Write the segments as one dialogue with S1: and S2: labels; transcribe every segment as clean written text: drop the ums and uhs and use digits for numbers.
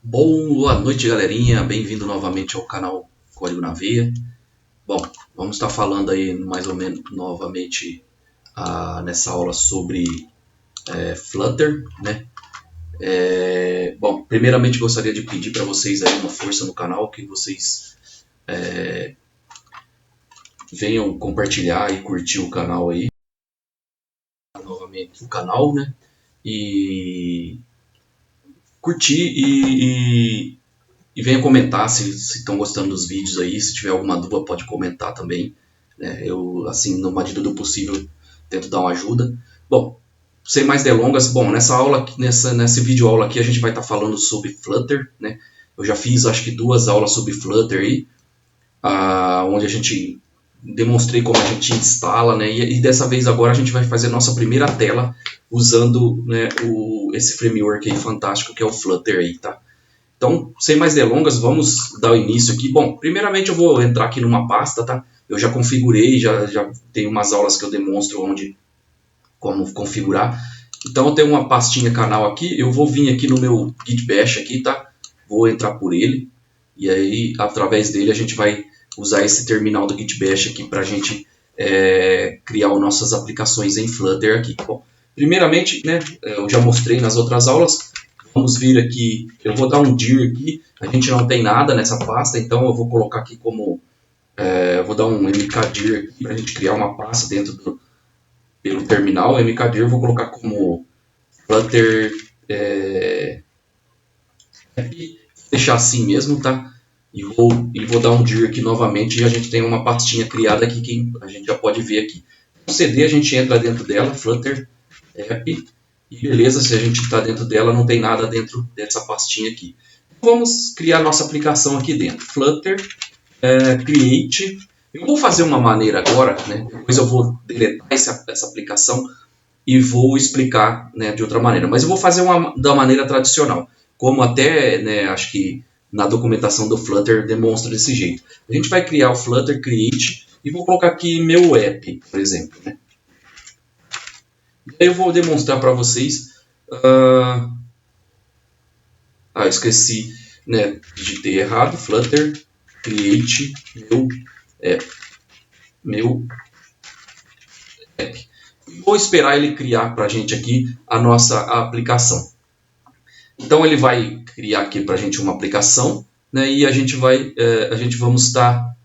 S1: Boa noite, galerinha. Bem-vindo novamente ao canal Código na Veia. Bom, vamos estar falando aí mais ou menos novamente nessa aula sobre Flutter, né? Bom, primeiramente gostaria de pedir para vocês aí uma força no canal, que vocês venham compartilhar e curtir o canal aí, novamente o canal, né? E curtir e venha comentar se estão gostando dos vídeos aí. Se tiver alguma dúvida, pode comentar também. Eu, assim, na medida do possível, tento dar uma ajuda. Bom, sem mais delongas, bom, nessa aula, nessa vídeo aula aqui, a gente vai estar falando sobre Flutter, né? Eu já fiz, acho que 2 aulas sobre Flutter aí, onde a gente demonstrei como a gente instala, né? E dessa vez agora a gente vai fazer nossa primeira tela usando, né, esse framework aí fantástico que é o Flutter aí, tá? Então, sem mais delongas, vamos dar o início aqui. Bom, primeiramente eu vou entrar aqui numa pasta, tá? Eu já configurei, já tenho umas aulas que eu demonstro como configurar. Então eu tenho uma pastinha canal aqui, eu vou vir aqui no meu Git Bash aqui, tá? Vou entrar por ele, e aí através dele a gente vai usar esse terminal do Git Bash aqui para a gente criar as nossas aplicações em Flutter aqui. Bom, primeiramente, né, eu já mostrei nas outras aulas. Vamos vir aqui, eu vou dar um dir aqui, a gente não tem nada nessa pasta, então eu vou colocar aqui como, eu vou dar um mkdir aqui para a gente criar uma pasta dentro pelo terminal, mkdir eu vou colocar como Flutter, deixar assim mesmo, tá? E vou dar um dir aqui novamente e a gente tem uma pastinha criada aqui que a gente já pode ver aqui. No CD a gente entra dentro dela, Flutter app, e beleza, se a gente está dentro dela, não tem nada dentro dessa pastinha aqui. Vamos criar nossa aplicação aqui dentro. Flutter, create. Eu vou fazer uma maneira agora, né? Depois eu vou deletar essa aplicação e vou explicar, né, de outra maneira. Mas eu vou fazer da maneira tradicional, como até, né, acho que na documentação do Flutter demonstra desse jeito. A gente vai criar o Flutter create e vou colocar aqui meu app, por exemplo, né? Eu vou demonstrar para vocês. Esqueci, né? Digitei errado. Flutter create meu app. Vou esperar ele criar para a gente aqui a nossa aplicação. Então ele vai criar aqui para a gente uma aplicação, né? E a gente vamos estar.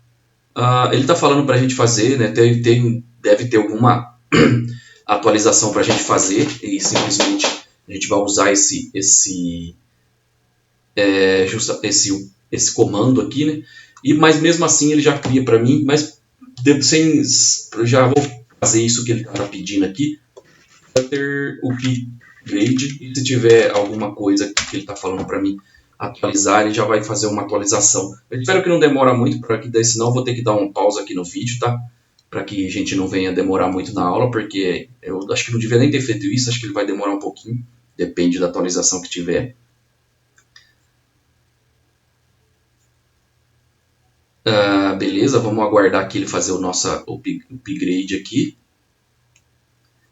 S1: Ele está falando para a gente fazer, né? Deve ter alguma atualização para a gente fazer e simplesmente a gente vai usar esse comando aqui, né? Mas mesmo assim ele já cria para mim, mas já vou fazer isso que ele está pedindo aqui, Flutter upgrade, e se tiver alguma coisa que ele está falando para mim atualizar, ele já vai fazer uma atualização. Eu espero que não demore muito, porque daí senão eu vou ter que dar uma pausa aqui no vídeo, tá? Para que a gente não venha demorar muito na aula, porque eu acho que não devia nem ter feito isso, acho que ele vai demorar um pouquinho, depende da atualização que tiver. Beleza, vamos aguardar aqui ele fazer o nosso upgrade aqui.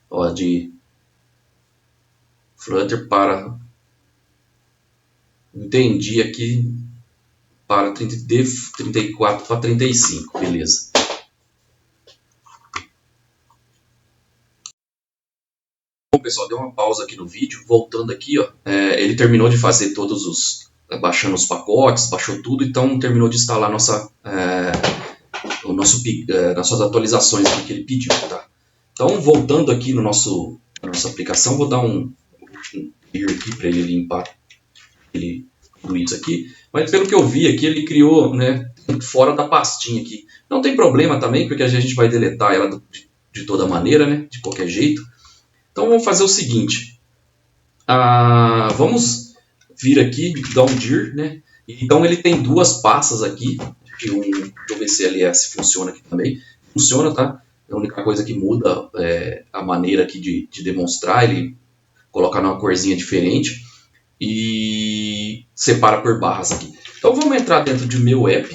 S1: Ó, de Flutter para... Entendi aqui para de 34 para 35, beleza. Bom, pessoal, deu uma pausa aqui no vídeo, voltando aqui, ó, ele terminou de fazer baixando os pacotes, baixou tudo, então terminou de instalar nossas atualizações aqui que ele pediu, tá? Então, voltando aqui na nossa aplicação, vou dar um clear aqui para ele limpar tudo isso aqui. Mas pelo que eu vi aqui, ele criou, né, fora da pastinha aqui. Não tem problema também, porque a gente vai deletar ela de toda maneira, né, de qualquer jeito. Então vamos fazer o seguinte. Vamos vir aqui, dar um dir, né? Então ele tem 2 pastas aqui. Deixa eu ver se LS funciona aqui também. Funciona, tá? A única coisa que muda é a maneira aqui de demonstrar. Ele coloca numa corzinha diferente e separa por barras aqui. Então vamos entrar dentro de meu app.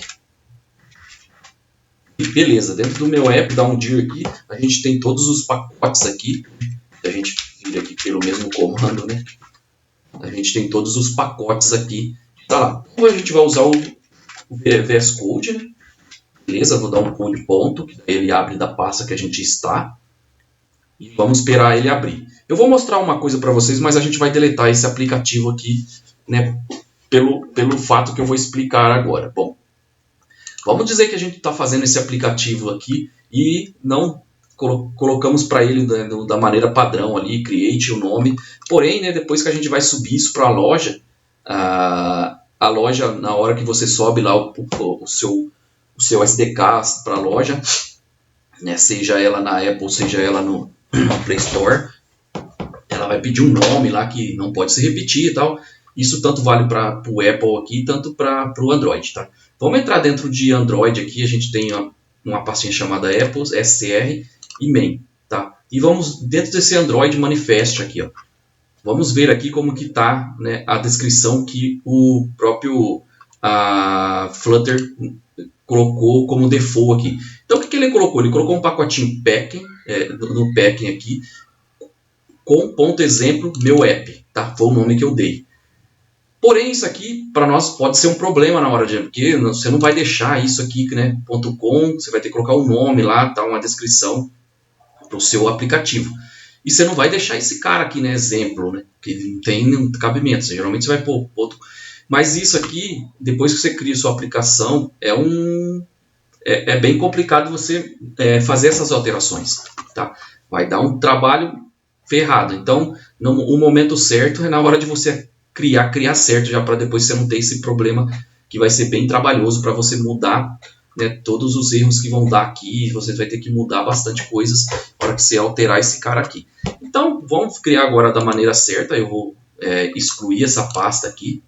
S1: E beleza, dentro do meu app, dá um dir aqui. A gente tem todos os pacotes aqui. A gente vira aqui pelo mesmo comando, né? A gente tem todos os pacotes aqui Tá lá. Então a gente vai usar o VS Code, né? Beleza, vou dar um code ponto, que ele abre da pasta que a gente está. E vamos esperar ele abrir. Eu vou mostrar uma coisa para vocês, mas a gente vai deletar esse aplicativo aqui, né, pelo fato que eu vou explicar agora. Bom, vamos dizer que a gente está fazendo esse aplicativo aqui e não colocamos para ele da maneira padrão ali, create o nome. Porém, né, depois que a gente vai subir isso para a loja, na hora que você sobe lá o seu SDK para a loja, né, seja ela na Apple, seja ela no Play Store, ela vai pedir um nome lá que não pode se repetir e tal. Isso tanto vale para o Apple aqui, tanto para o Android, tá? Vamos entrar dentro de Android aqui, a gente tem uma pastinha chamada Apple, SCR e main, tá? E vamos dentro desse Android Manifest aqui, ó. Vamos ver aqui como que tá, né, a descrição que o próprio Flutter colocou como default aqui. Então o que ele colocou? Ele colocou um pacotinho packing, no packing aqui, com ponto exemplo meu app, tá? Foi o nome que eu dei. Porém, isso aqui para nós pode ser um problema na hora de, porque você não vai deixar isso aqui, né? .com, você vai ter que colocar o nome lá, tá? Uma descrição para o seu aplicativo. E você não vai deixar esse cara aqui, né? Exemplo, né? Que não tem cabimento. Geralmente você vai pôr outro. Mas isso aqui, depois que você cria sua aplicação, é bem complicado você fazer essas alterações, tá? Vai dar um trabalho ferrado. Então, o momento certo é na hora de você criar certo, já para depois você não ter esse problema que vai ser bem trabalhoso para você mudar, né, todos os erros que vão dar aqui. Você vai ter que mudar bastante coisas na hora que você alterar esse cara aqui. Então, vamos criar agora da maneira certa. Eu vou excluir essa pasta aqui.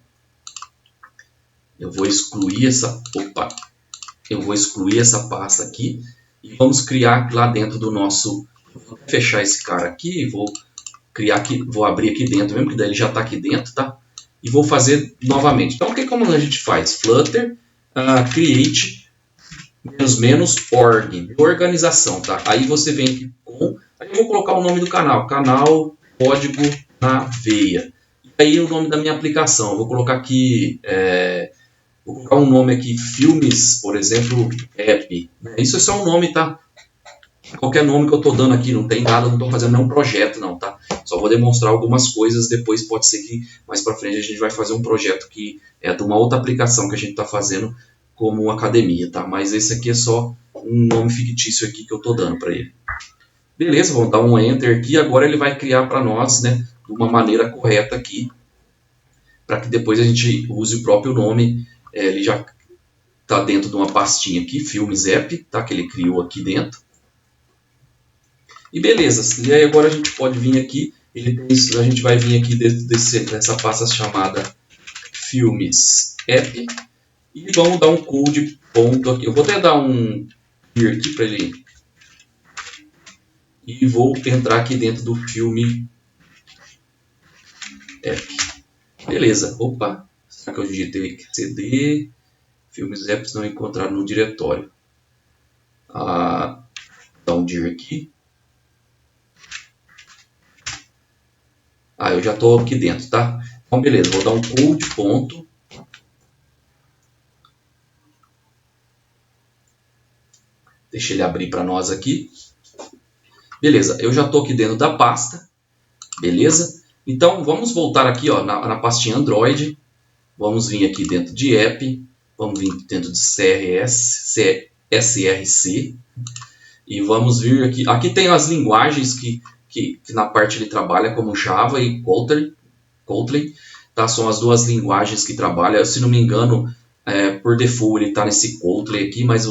S1: Eu vou excluir essa pasta aqui e vamos criar lá dentro do nosso. Vou fechar esse cara aqui, vou abrir aqui dentro mesmo, que daí ele já está aqui dentro, tá? E vou fazer novamente. Então, como a gente faz? Flutter create -org, organização, tá? Aí você vem aqui aí eu vou colocar o nome do canal Código na Veia. E aí o nome da minha aplicação, eu vou colocar aqui vou colocar um nome aqui, Filmes, por exemplo, App. Isso é só um nome, tá? Qualquer nome que eu estou dando aqui, não tem nada, não estou fazendo nenhum projeto, não, tá? Só vou demonstrar algumas coisas, depois pode ser que mais para frente a gente vai fazer um projeto que é de uma outra aplicação que a gente está fazendo como academia, tá? Mas esse aqui é só um nome fictício aqui que eu estou dando para ele. Beleza, vamos dar um Enter aqui, agora ele vai criar para nós, né, de uma maneira correta aqui, para que depois a gente use o próprio nome. Ele já está dentro de uma pastinha aqui, Filmes App, tá? Que ele criou aqui dentro. E beleza, e aí agora a gente pode vir aqui, a gente vai vir aqui dessa pasta chamada Filmes App e vamos dar um code ponto aqui. Eu vou até dar um clear aqui para ele e vou entrar aqui dentro do filme App. Beleza, opa, será que eu digitei CD? Filmes Apps não encontraram no diretório. Dá um dir aqui. Eu já estou aqui dentro, tá? Então, beleza, vou dar um code ponto. Deixa ele abrir para nós aqui. Beleza, eu já estou aqui dentro da pasta. Beleza? Então, vamos voltar aqui, ó, na pastinha Android. Vamos vir aqui dentro de App. Vamos vir dentro de SRC. E vamos vir aqui. Aqui tem as linguagens que na parte ele trabalha, como Java e Kotlin, tá? São as duas linguagens que trabalha. Se não me engano, por default ele está nesse Kotlin aqui, mas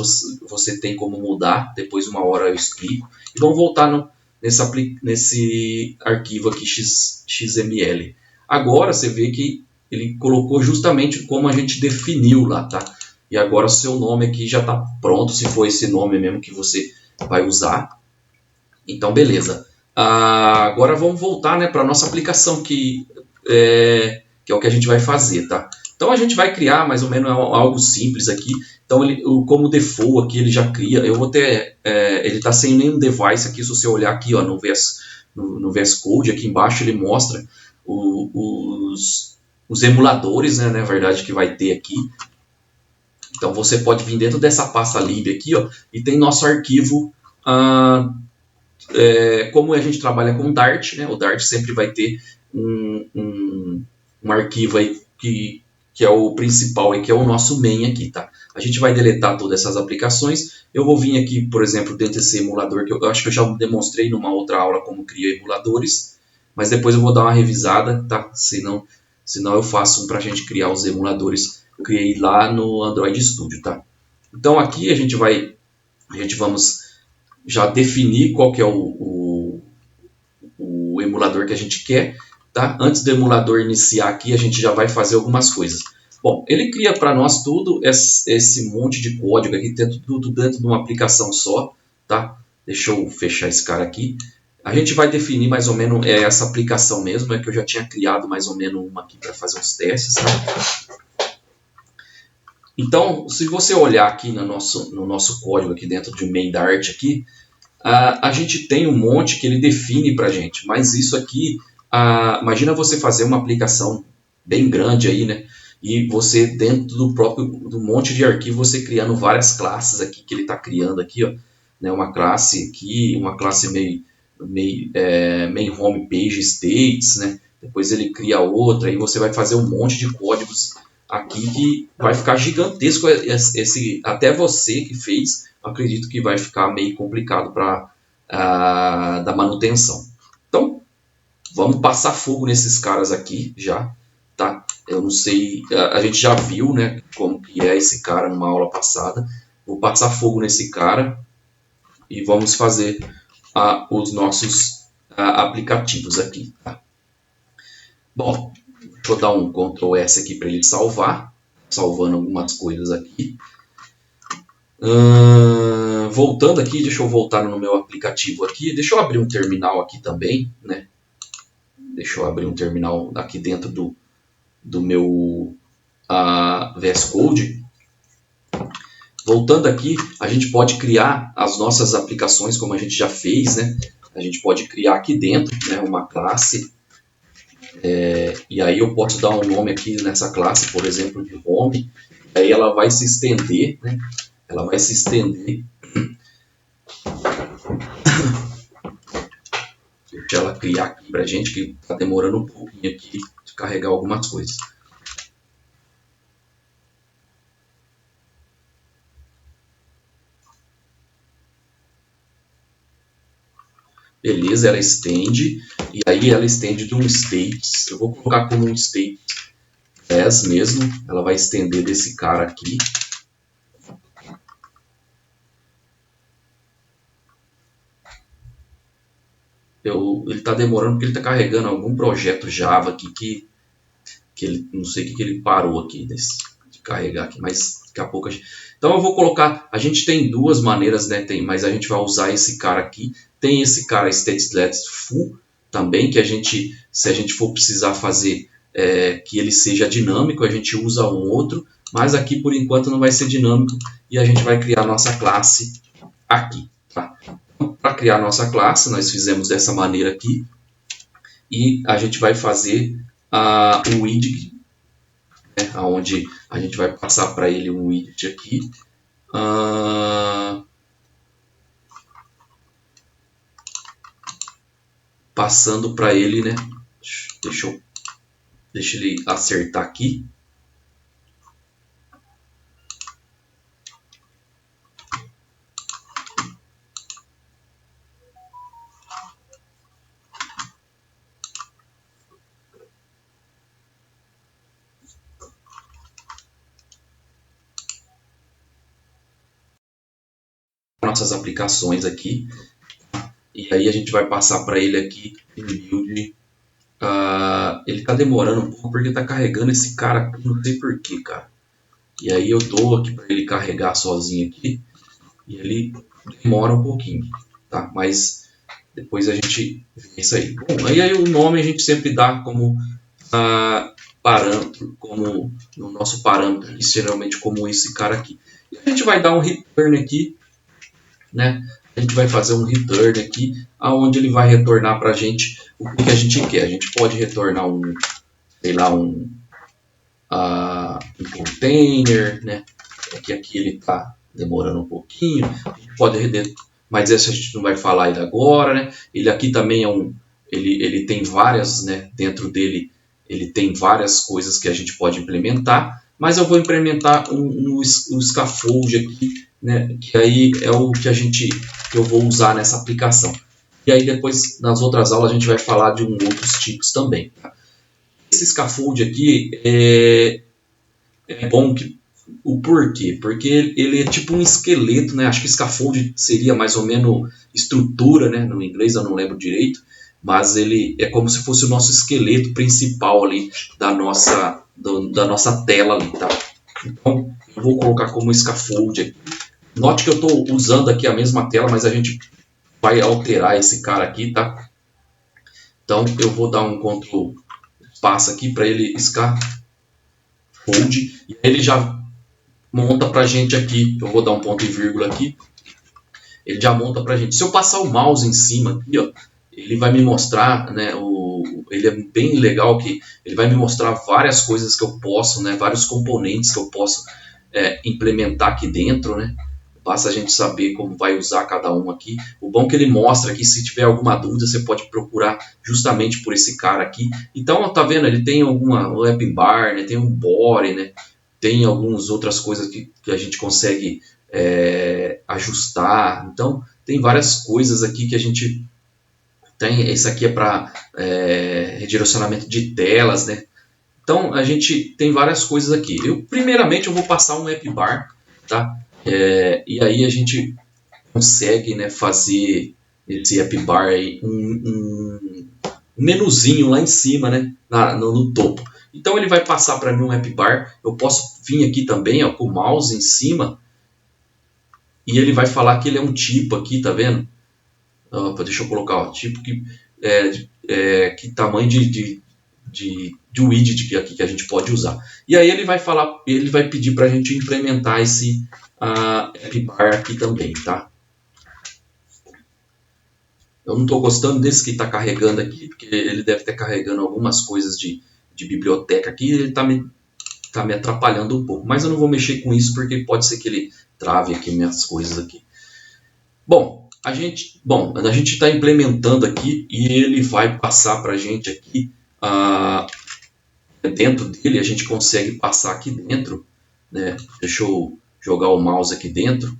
S1: você tem como mudar. Depois, uma hora eu explico. E vamos voltar nesse arquivo aqui XML. Agora você vê que ele colocou justamente como a gente definiu lá, tá? E agora o seu nome aqui já está pronto, se for esse nome mesmo que você vai usar. Então, beleza. Agora vamos voltar, né, para a nossa aplicação, que é o que a gente vai fazer, tá? Então a gente vai criar mais ou menos algo simples aqui. Então, como default aqui, ele já cria. Eu vou ter, ele está sem nenhum device aqui. Se você olhar aqui, ó, no VS Code, aqui embaixo ele mostra os os emuladores, né, na verdade, que vai ter aqui. Então você pode vir dentro dessa pasta lib aqui, ó, e tem nosso arquivo. Como a gente trabalha com Dart, né, o Dart sempre vai ter um arquivo aí que é o principal e que é o nosso main aqui, tá? A gente vai deletar todas essas aplicações. Eu vou vir aqui, por exemplo, dentro desse emulador, que eu acho que eu já demonstrei numa outra aula como cria emuladores, mas depois eu vou dar uma revisada, tá? Senão eu faço para a gente criar os emuladores que eu criei lá no Android Studio, tá? Então aqui a gente vamos já definir qual que é o emulador que a gente quer, tá? Antes do emulador iniciar aqui, a gente já vai fazer algumas coisas. Bom, ele cria para nós tudo esse monte de código aqui, tudo dentro de uma aplicação só, tá? Deixa eu fechar esse cara aqui. A gente vai definir mais ou menos essa aplicação mesmo, que eu já tinha criado mais ou menos uma aqui para fazer uns testes, tá? Então, se você olhar aqui no nosso código aqui dentro de main Dart aqui, a gente tem um monte que ele define para a gente, mas isso aqui, imagina você fazer uma aplicação bem grande aí, né? E você dentro do monte de arquivo, você criando várias classes aqui que ele está criando aqui, ó, né? Uma classe aqui, uma classe main home page states, né? Depois ele cria outra, e você vai fazer um monte de códigos aqui que vai ficar gigantesco. Até você que fez, acredito que vai ficar meio complicado para da manutenção. Então, vamos passar fogo nesses caras aqui já, tá? Eu não sei, a gente já viu, né, como que é esse cara numa aula passada. Vou passar fogo nesse cara e vamos fazer os nossos aplicativos aqui, tá? Bom, deixa eu dar um Ctrl S aqui para ele salvar, salvando algumas coisas aqui. Voltando aqui, deixa eu voltar no meu aplicativo aqui. Deixa eu abrir um terminal aqui também, né? Deixa eu abrir um terminal aqui dentro do meu VS Code. Voltando aqui, a gente pode criar as nossas aplicações, como a gente já fez, né? A gente pode criar aqui dentro, né, uma classe. E aí eu posso dar um nome aqui nessa classe, por exemplo, de home. Aí ela vai se estender, né? Ela vai se estender. Deixa ela criar aqui pra gente, que tá demorando um pouquinho aqui de carregar algumas coisas. Beleza, ela estende, e aí ela estende de um state. Eu vou colocar como um state 10 mesmo. Ela vai estender desse cara aqui. Ele está demorando porque ele está carregando algum projeto Java aqui que ele, não sei o que ele parou aqui de carregar aqui, mas daqui a pouco então eu vou colocar, a gente tem duas maneiras, né, mas a gente vai usar esse cara aqui. Tem esse cara stateless full também, que se a gente for precisar fazer que ele seja dinâmico, a gente usa um outro, mas aqui por enquanto não vai ser dinâmico, e a gente vai criar nossa classe aqui, tá? Para criar nossa classe, nós fizemos dessa maneira aqui, e a gente vai fazer um widget, né, onde a gente vai passar para ele um widget aqui, passando para ele, né? Deixa ele acertar aqui. Nossas aplicações aqui, e aí a gente vai passar para ele aqui em build. Ele está demorando um pouco porque está carregando esse cara, não sei porquê, cara. E aí eu dou aqui para ele carregar sozinho aqui, e ele demora um pouquinho, tá? Mas depois a gente vê isso aí. Bom, aí o nome a gente sempre dá como parâmetro, como no nosso parâmetro, geralmente como esse cara aqui. E a gente vai dar um return aqui, né? A gente vai fazer um return aqui, aonde ele vai retornar para a gente o que a gente quer. A gente pode retornar sei lá, um container, né? Aqui ele está demorando um pouquinho, a gente pode mas esse a gente não vai falar ainda agora, né? Ele aqui também ele tem várias, né? Dentro dele ele tem várias coisas que a gente pode implementar, mas eu vou implementar um scaffold aqui, né? Que aí é o que eu vou usar nessa aplicação. E aí depois nas outras aulas a gente vai falar de outros tipos também. Tá? Esse scaffold aqui é bom o porquê? Porque ele é tipo um esqueleto, né? Acho que scaffold seria mais ou menos estrutura, né? No inglês eu não lembro direito, mas ele é como se fosse o nosso esqueleto principal ali da nossa tela ali, tá? Então eu vou colocar como scaffold aqui. Note que eu estou usando aqui a mesma tela, mas a gente vai alterar esse cara aqui, tá? Então eu vou dar um Ctrl passa aqui para ele scaffold e ele já monta pra gente aqui. Eu vou dar um ponto e vírgula aqui. Ele já monta pra gente. Se eu passar o mouse em cima aqui, ó, ele vai me mostrar, né, ele é bem legal que ele vai me mostrar várias coisas que eu posso, né, vários componentes que eu posso implementar aqui dentro, né. Basta a gente saber como vai usar cada um aqui. O bom é que ele mostra aqui, se tiver alguma dúvida, você pode procurar justamente por esse cara aqui. Então, tá vendo? Ele tem um app bar, né? Tem um body, né? Tem algumas outras coisas que a gente consegue ajustar. Então, tem várias coisas aqui que a gente tem. Esse aqui é para redirecionamento de telas, né? Então, a gente tem várias coisas aqui. Primeiramente, eu vou passar um app bar, tá? E aí a gente consegue, né, fazer esse app bar aí, um menuzinho lá em cima, né, no topo. Então ele vai passar para mim um app bar. Eu posso vir aqui também, ó, com o mouse em cima e ele vai falar que ele é um tipo aqui, tá vendo? Opa, deixa eu colocar, ó, tipo que tamanho de widget aqui que a gente pode usar. E aí ele vai pedir para a gente implementar esse app bar aqui também, tá? Eu não estou gostando desse que está carregando aqui, porque ele deve estar carregando algumas coisas de biblioteca aqui, ele está me atrapalhando um pouco. Mas eu não vou mexer com isso, porque pode ser que ele trave aqui minhas coisas aqui. Bom, a gente está implementando aqui e ele vai passar para a gente aqui, dentro dele, a gente consegue passar aqui dentro, né? Deixa eu jogar o mouse aqui dentro,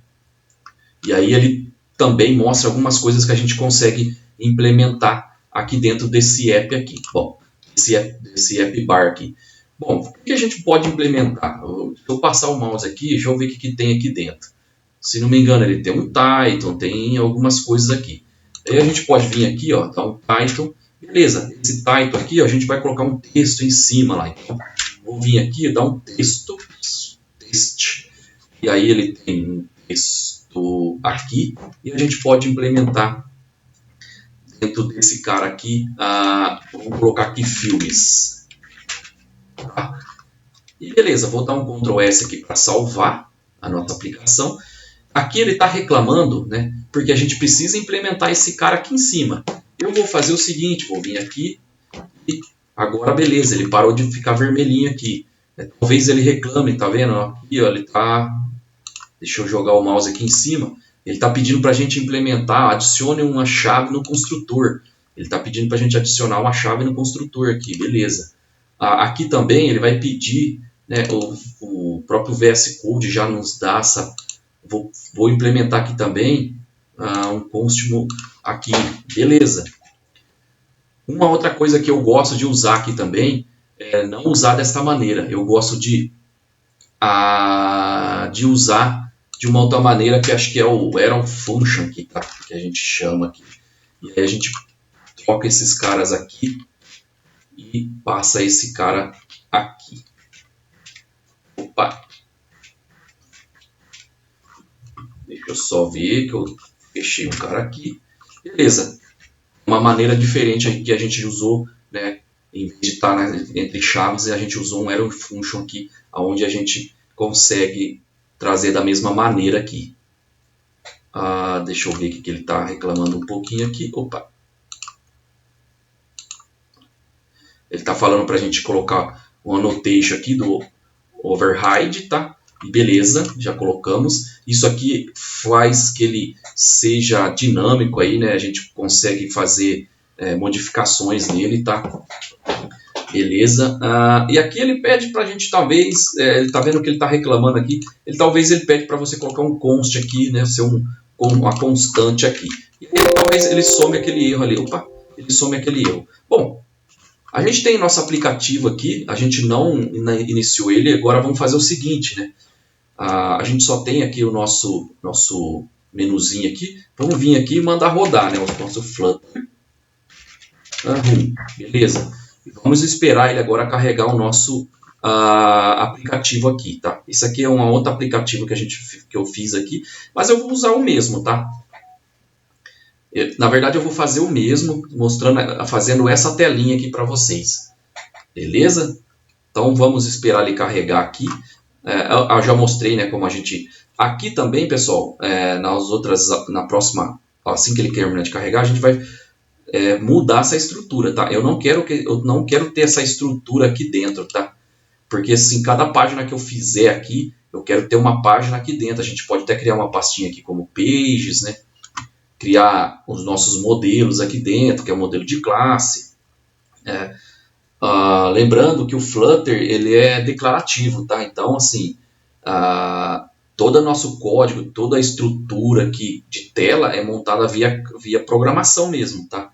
S1: e aí ele também mostra algumas coisas que a gente consegue implementar aqui dentro desse app aqui. Bom, esse app bar aqui. Bom, o que a gente pode implementar? Se eu passar o mouse aqui, deixa eu ver o que tem aqui dentro. Se não me engano, ele tem um title, tem algumas coisas aqui. Aí a gente pode vir aqui, ó, dar um title. Beleza, esse title aqui, ó, a gente vai colocar um texto em cima lá. Então, vou vir aqui e dar um texto. E aí ele tem um texto aqui. E a gente pode implementar dentro desse cara aqui. Vou colocar aqui filmes. Tá? E beleza, vou dar um Ctrl S aqui para salvar a nossa aplicação. Aqui ele está reclamando, né? Porque a gente precisa implementar esse cara aqui em cima. Eu vou fazer o seguinte, vou vir aqui e agora beleza, ele parou de ficar vermelhinho aqui. Talvez ele reclame, tá vendo? Aqui, ó, ele tá... Deixa eu jogar o mouse aqui em cima. Ele está pedindo para a gente implementar, adicione uma chave no construtor. Ele está pedindo para a gente adicionar uma chave no construtor aqui, beleza. Aqui também ele vai pedir, né, o próprio VS Code já nos dá essa... Vou implementar aqui também um consumo aqui, beleza. Uma outra coisa que eu gosto de usar aqui também é não usar desta maneira. Eu gosto de usar de uma outra maneira que acho que é o arrow function aqui, tá? Que a gente chama aqui. E aí a gente troca esses caras aqui e passa esse cara aqui. Opa! Deixa eu só ver que eu fechei um cara aqui. Beleza. Uma maneira diferente que a gente usou, né? Em vez de estar entre chaves, a gente usou um arrow function aqui, onde a gente consegue trazer da mesma maneira aqui. Deixa eu ver que ele está reclamando um pouquinho aqui. Opa! Ele está falando para a gente colocar um annotation aqui override, tá? E beleza, já colocamos. Isso aqui faz que ele seja dinâmico aí, né? A gente consegue fazer modificações nele, tá? Beleza. E aqui ele pede para a gente talvez, ele tá vendo que ele está reclamando aqui, talvez ele pede para você colocar um const aqui, né? Ser uma constante aqui. E talvez ele some aquele erro ali. Opa, ele some aquele erro. Bom, a gente tem nosso aplicativo aqui, a gente não iniciou ele, agora vamos fazer o seguinte, né? A gente só tem aqui o nosso menuzinho aqui. Vamos vir aqui e mandar rodar, né? O nosso Flutter. Beleza. Vamos esperar ele agora carregar o nosso aplicativo aqui, tá? Isso aqui é um outro aplicativo que eu fiz aqui, mas eu vou usar o mesmo, tá? Na verdade, eu vou fazer o mesmo, fazendo essa telinha aqui para vocês. Beleza? Então, vamos esperar ele carregar aqui. Eu já mostrei, né, como a gente... Aqui também, pessoal, na próxima, assim que ele terminar de carregar, a gente vai mudar essa estrutura, tá? Eu não quero ter essa estrutura aqui dentro, tá? Porque, assim, cada página que eu fizer aqui, eu quero ter uma página aqui dentro. A gente pode até criar uma pastinha aqui como Pages, né? Criar os nossos modelos aqui dentro, que é o modelo de classe. Lembrando que o Flutter ele é declarativo, tá? Então, assim, todo o nosso código, toda a estrutura aqui de tela é montada via programação mesmo, tá?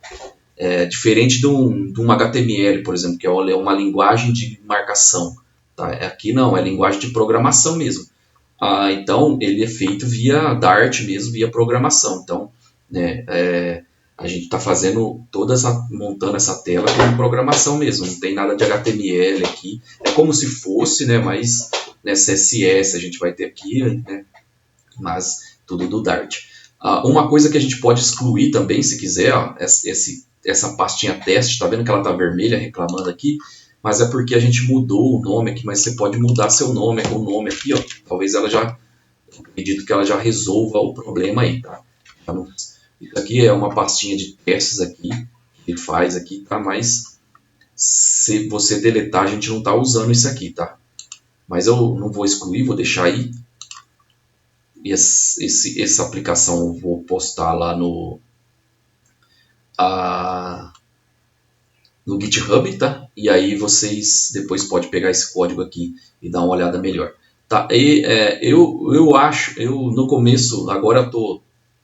S1: Diferente de um HTML, por exemplo, que é uma linguagem de marcação. Tá? Aqui não, é linguagem de programação mesmo. Então, ele é feito via Dart mesmo, via programação. Então, né, a gente está montando essa tela com programação mesmo. Não tem nada de HTML aqui. É como se fosse, né, mas CSS a gente vai ter aqui, né, mas tudo do Dart. Uma coisa que a gente pode excluir também, se quiser, ó, essa pastinha teste, tá vendo que ela tá vermelha reclamando aqui? Mas é porque a gente mudou o nome aqui, mas você pode mudar seu nome, o nome aqui, ó. Talvez acredito que ela já resolva o problema aí, tá? Então, isso aqui é uma pastinha de testes aqui, que ele faz aqui, tá? Mas se você deletar, a gente não tá usando isso aqui, tá? Mas eu não vou excluir, vou deixar aí. E essa aplicação eu vou postar lá no GitHub, tá? E aí vocês depois podem pegar esse código aqui e dar uma olhada melhor. Tá? E eu acho, no começo, agora eu estou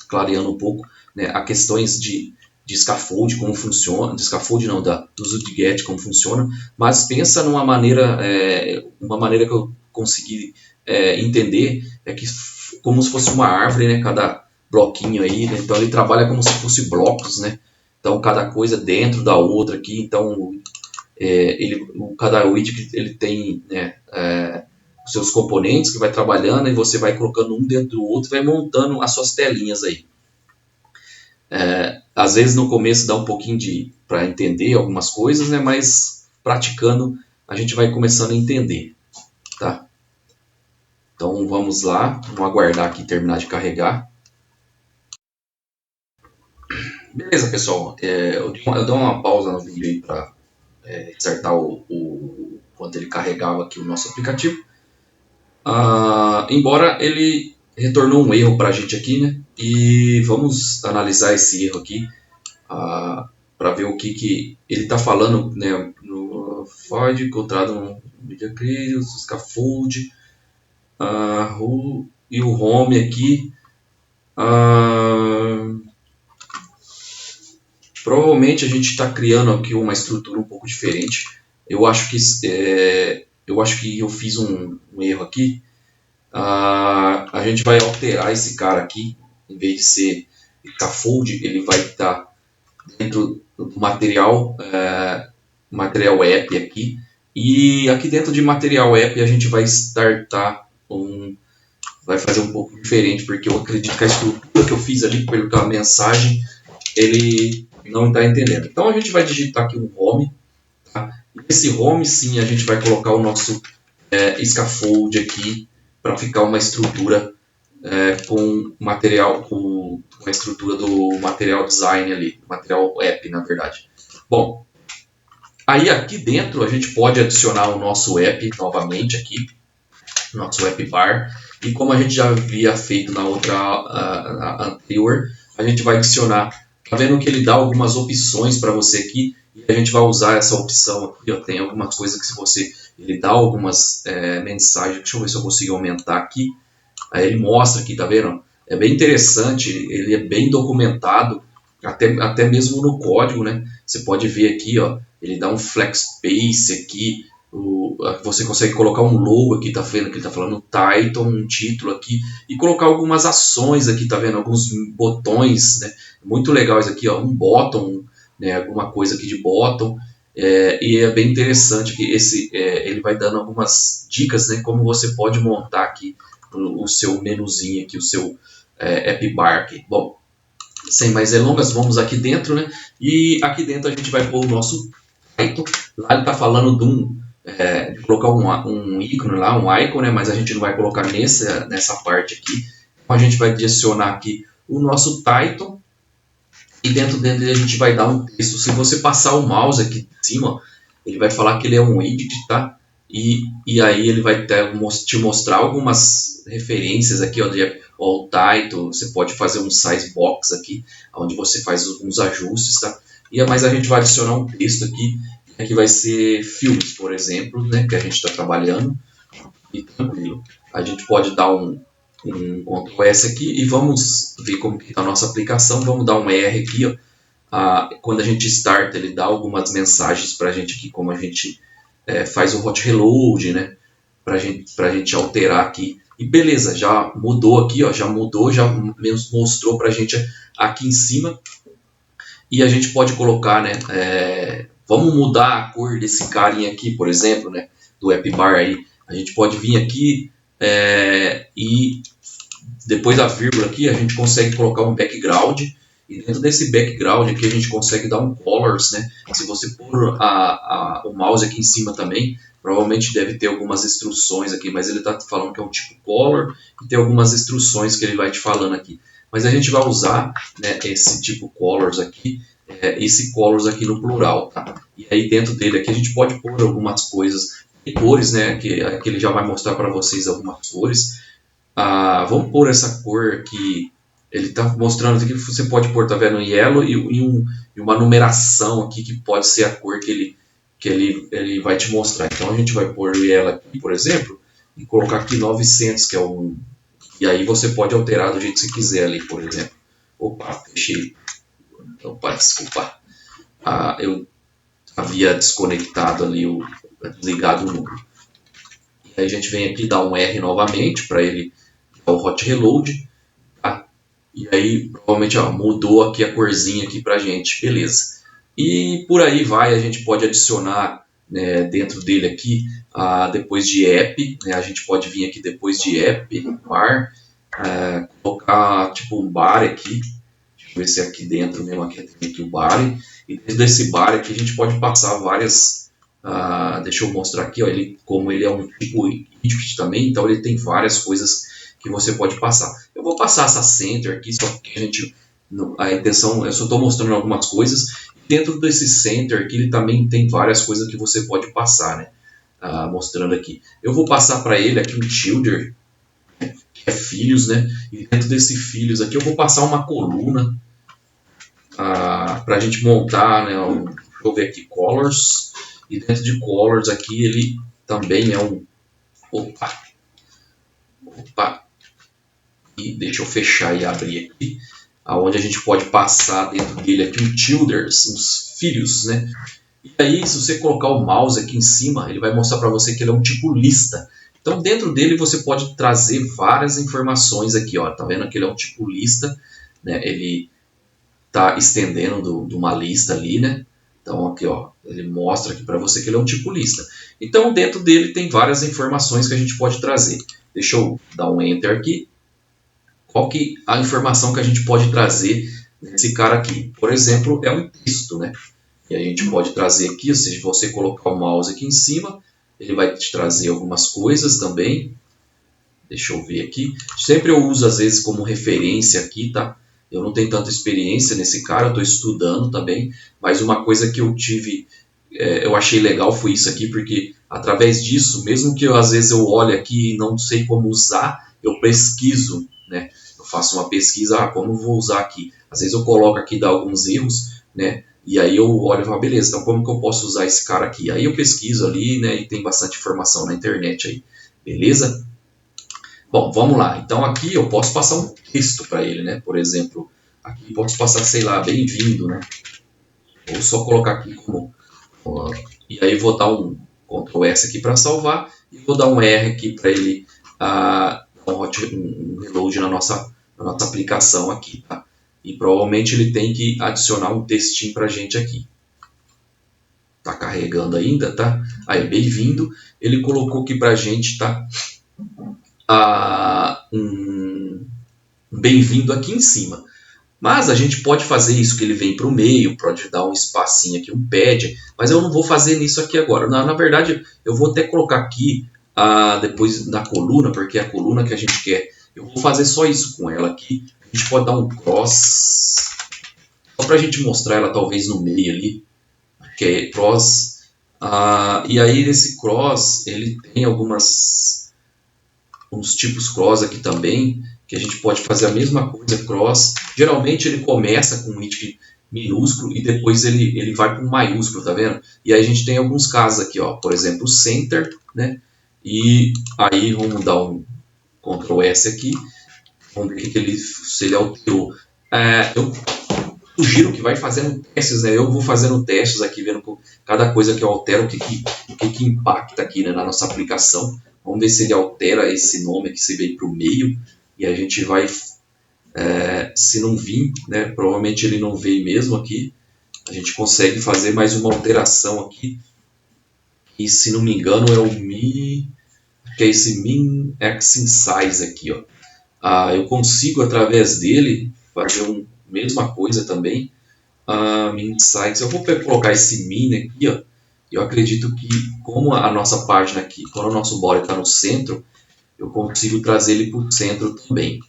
S1: clareando um pouco, né, a questões de scaffold, como funciona, de scaffold não, do Zooget, como funciona, mas pensa numa maneira, uma maneira que eu consegui entender, é que como se fosse uma árvore, né, cada bloquinho aí, né, então ele trabalha como se fosse blocos, né, então cada coisa dentro da outra aqui, então cada widget ele tem, né, os seus componentes que vai trabalhando e você vai colocando um dentro do outro e vai montando as suas telinhas aí. Às vezes no começo dá um pouquinho para entender algumas coisas, né, mas praticando a gente vai começando a entender, tá? Então vamos lá, vamos aguardar aqui terminar de carregar. Beleza, pessoal, eu dou uma pausa no vídeo aí para acertar quando ele carregava aqui o nosso aplicativo. Embora ele retornou um erro para a gente aqui, né? E vamos analisar esse erro aqui para ver o que ele está falando, né? No Ford, encontrado no Media Creator, Scaffold, e o Home aqui. Provavelmente a gente está criando aqui uma estrutura um pouco diferente. Eu acho que eu fiz um erro aqui. A gente vai alterar esse cara aqui, em vez de ser scaffold, ele vai estar dentro do material app aqui, e aqui dentro de material app a gente vai vai fazer um pouco diferente, porque eu acredito que a estrutura que eu fiz ali pela mensagem, ele não está entendendo. Então a gente vai digitar aqui um home, tá? E esse home sim a gente vai colocar o nosso scaffold aqui, para ficar uma estrutura com a estrutura do material design ali, material app na verdade. Bom, aí aqui dentro a gente pode adicionar o nosso app novamente aqui, nosso web bar. E como a gente já havia feito na outra anterior, a gente vai adicionar. Tá vendo que ele dá algumas opções para você aqui e a gente vai usar essa opção aqui. Ó, tem algumas coisas que se você ele dá algumas mensagens. Deixa eu ver se eu consigo aumentar aqui. Aí ele mostra aqui, tá vendo? É bem interessante, ele é bem documentado, até mesmo no código, né? Você pode ver aqui, ó, ele dá um flex space aqui, você consegue colocar um logo aqui, tá vendo? Que ele tá falando title, um título aqui, e colocar algumas ações aqui, tá vendo? Alguns botões, né? Muito legal isso aqui, ó, um bottom, né? Alguma coisa aqui de bottom. E é bem interessante que ele vai dando algumas dicas, né? Como você pode montar aqui o seu menuzinho aqui, o seu app bar aqui. Bom, sem mais delongas, vamos aqui dentro, né? E aqui dentro a gente vai pôr o nosso title. Lá ele está falando de colocar um ícone lá, um icon, né? Mas a gente não vai colocar nessa parte aqui. Então a gente vai adicionar aqui o nosso title e dentro dele a gente vai dar um texto. Se você passar o mouse aqui em cima, ele vai falar que ele é um widget, tá? E aí ele vai te mostrar algumas referências aqui, ó, de all title. Você pode fazer um size box aqui, onde você faz alguns ajustes, tá? Mas a gente vai adicionar um texto aqui, que vai ser fields, por exemplo, né, que a gente está trabalhando. E tranquilo. A gente pode dar um Ctrl S aqui e vamos ver como que está a nossa aplicação. Vamos dar um R aqui, ó. Quando a gente starta, ele dá algumas mensagens para a gente aqui, como a gente faz o hot reload, né? Pra gente alterar aqui. E beleza, já mudou aqui, ó, já mostrou pra gente aqui em cima. E a gente pode colocar, né? Vamos mudar a cor desse carinha aqui, por exemplo, né? Do app bar aí. A gente pode vir aqui e depois da vírgula aqui a gente consegue colocar um background. E dentro desse background aqui a gente consegue dar um colors, né? Se você pôr o mouse aqui em cima também, provavelmente deve ter algumas instruções aqui, mas ele está falando que é um tipo color e tem algumas instruções que ele vai te falando aqui. Mas a gente vai usar, né, esse tipo colors aqui, esse colors aqui no plural, tá? E aí dentro dele aqui a gente pode pôr algumas coisas, e cores, né? Que ele já vai mostrar para vocês algumas cores. Vamos pôr essa cor aqui. Ele está mostrando aqui que você pode pôr, tá vendo, yellow e uma numeração aqui que pode ser a cor que ele vai te mostrar. Então a gente vai pôr o yellow aqui, por exemplo, e colocar aqui 900, que é um... E aí você pode alterar do jeito que você quiser ali, por exemplo. Opa, deixei... Opa, desculpa. Eu havia desconectado ali, desligado o número. E aí a gente vem aqui dar um R novamente para ele dar o hot reload. E aí, provavelmente, ó, mudou aqui a corzinha aqui pra gente, beleza. E por aí vai, a gente pode adicionar, né, dentro dele aqui, depois de app, né, a gente pode vir aqui depois de app, bar, colocar tipo um bar aqui, deixa eu ver se é aqui dentro mesmo, aqui tem aqui o bar, e dentro desse bar aqui a gente pode passar várias, deixa eu mostrar aqui, ó, como ele é um tipo widget também, então ele tem várias coisas que você pode passar. Eu vou passar essa center aqui, só que a intenção, eu só estou mostrando algumas coisas. Dentro desse center aqui, ele também tem várias coisas que você pode passar, né? Mostrando aqui. Eu vou passar para ele aqui um children, que é filhos, né? E dentro desse filhos aqui, eu vou passar uma coluna para a gente montar, né? Deixa eu ver aqui, colors. E dentro de colors aqui, ele também é um... Opa! E deixa eu fechar e abrir aqui, aonde a gente pode passar dentro dele aqui um childers, uns filhos, né? E aí, se você colocar o mouse aqui em cima, ele vai mostrar para você que ele é um tipo lista. Então, dentro dele você pode trazer várias informações aqui, ó. Tá vendo que ele é um tipo lista, né? Ele tá estendendo de uma lista ali, né? Então, aqui, ó, ele mostra aqui para você que ele é um tipo lista. Então, dentro dele tem várias informações que a gente pode trazer. Deixa eu dar um enter aqui. Qual que é a informação que a gente pode trazer nesse cara aqui? Por exemplo, é um texto, né? E a gente pode trazer aqui, ou seja, se você colocar o mouse aqui em cima, ele vai te trazer algumas coisas também. Deixa eu ver aqui. Sempre eu uso, às vezes, como referência aqui, tá? Eu não tenho tanta experiência nesse cara, eu estou estudando também. Mas uma coisa que eu tive, eu achei legal foi isso aqui, porque Através disso, mesmo que às vezes eu olhe aqui e não sei como usar, eu pesquiso, né? Eu faço uma pesquisa, como vou usar aqui? Às vezes eu coloco aqui, dá alguns erros, né? E aí eu olho e falo, beleza, então como que eu posso usar esse cara aqui? Aí eu pesquiso ali, né? E tem bastante informação na internet aí, beleza? Bom, vamos lá. Então aqui eu posso passar um texto para ele, né? Por exemplo, aqui posso passar, sei lá, bem-vindo, né? Ou só colocar aqui como... E aí vou dar um Ctrl S aqui para salvar e vou dar um R aqui para ele dar um reload na nossa aplicação aqui, tá? E provavelmente ele tem que adicionar um textinho para a gente aqui. Tá carregando ainda, tá? Aí, bem-vindo. Ele colocou aqui para a gente, tá? Um bem-vindo aqui em cima. Mas a gente pode fazer isso, que ele vem para o meio, pode dar um espacinho aqui, um pad, mas eu não vou fazer nisso aqui agora. Na verdade, eu vou até colocar aqui depois na coluna, porque é a coluna que a gente quer. Eu vou fazer só isso com ela aqui. A gente pode dar um cross, só para a gente mostrar ela talvez no meio ali, que é cross. E aí esse cross, ele tem uns tipos cross aqui também, que a gente pode fazer a mesma coisa, cross. Geralmente ele começa com um it minúsculo e depois ele vai para um maiúsculo, tá vendo? E aí a gente tem alguns casos aqui, ó, por exemplo, center, né? E aí vamos dar um Ctrl S aqui, vamos ver se ele alterou. Eu sugiro que vai fazendo testes, né? Eu vou fazendo testes aqui, vendo cada coisa que eu altero, o que impacta aqui, né, na nossa aplicação. Vamos ver se ele altera esse nome aqui, se veio para o meio. E a gente vai, se não vir, né, provavelmente ele não veio mesmo aqui. A gente consegue fazer mais uma alteração aqui. E se não me engano é o que é esse min axing size aqui, ó. Eu consigo através dele fazer a mesma coisa também. Min size, eu vou colocar esse min aqui, ó. Eu acredito que como a nossa página aqui, quando o nosso body está no centro, eu consigo trazer ele para o centro também.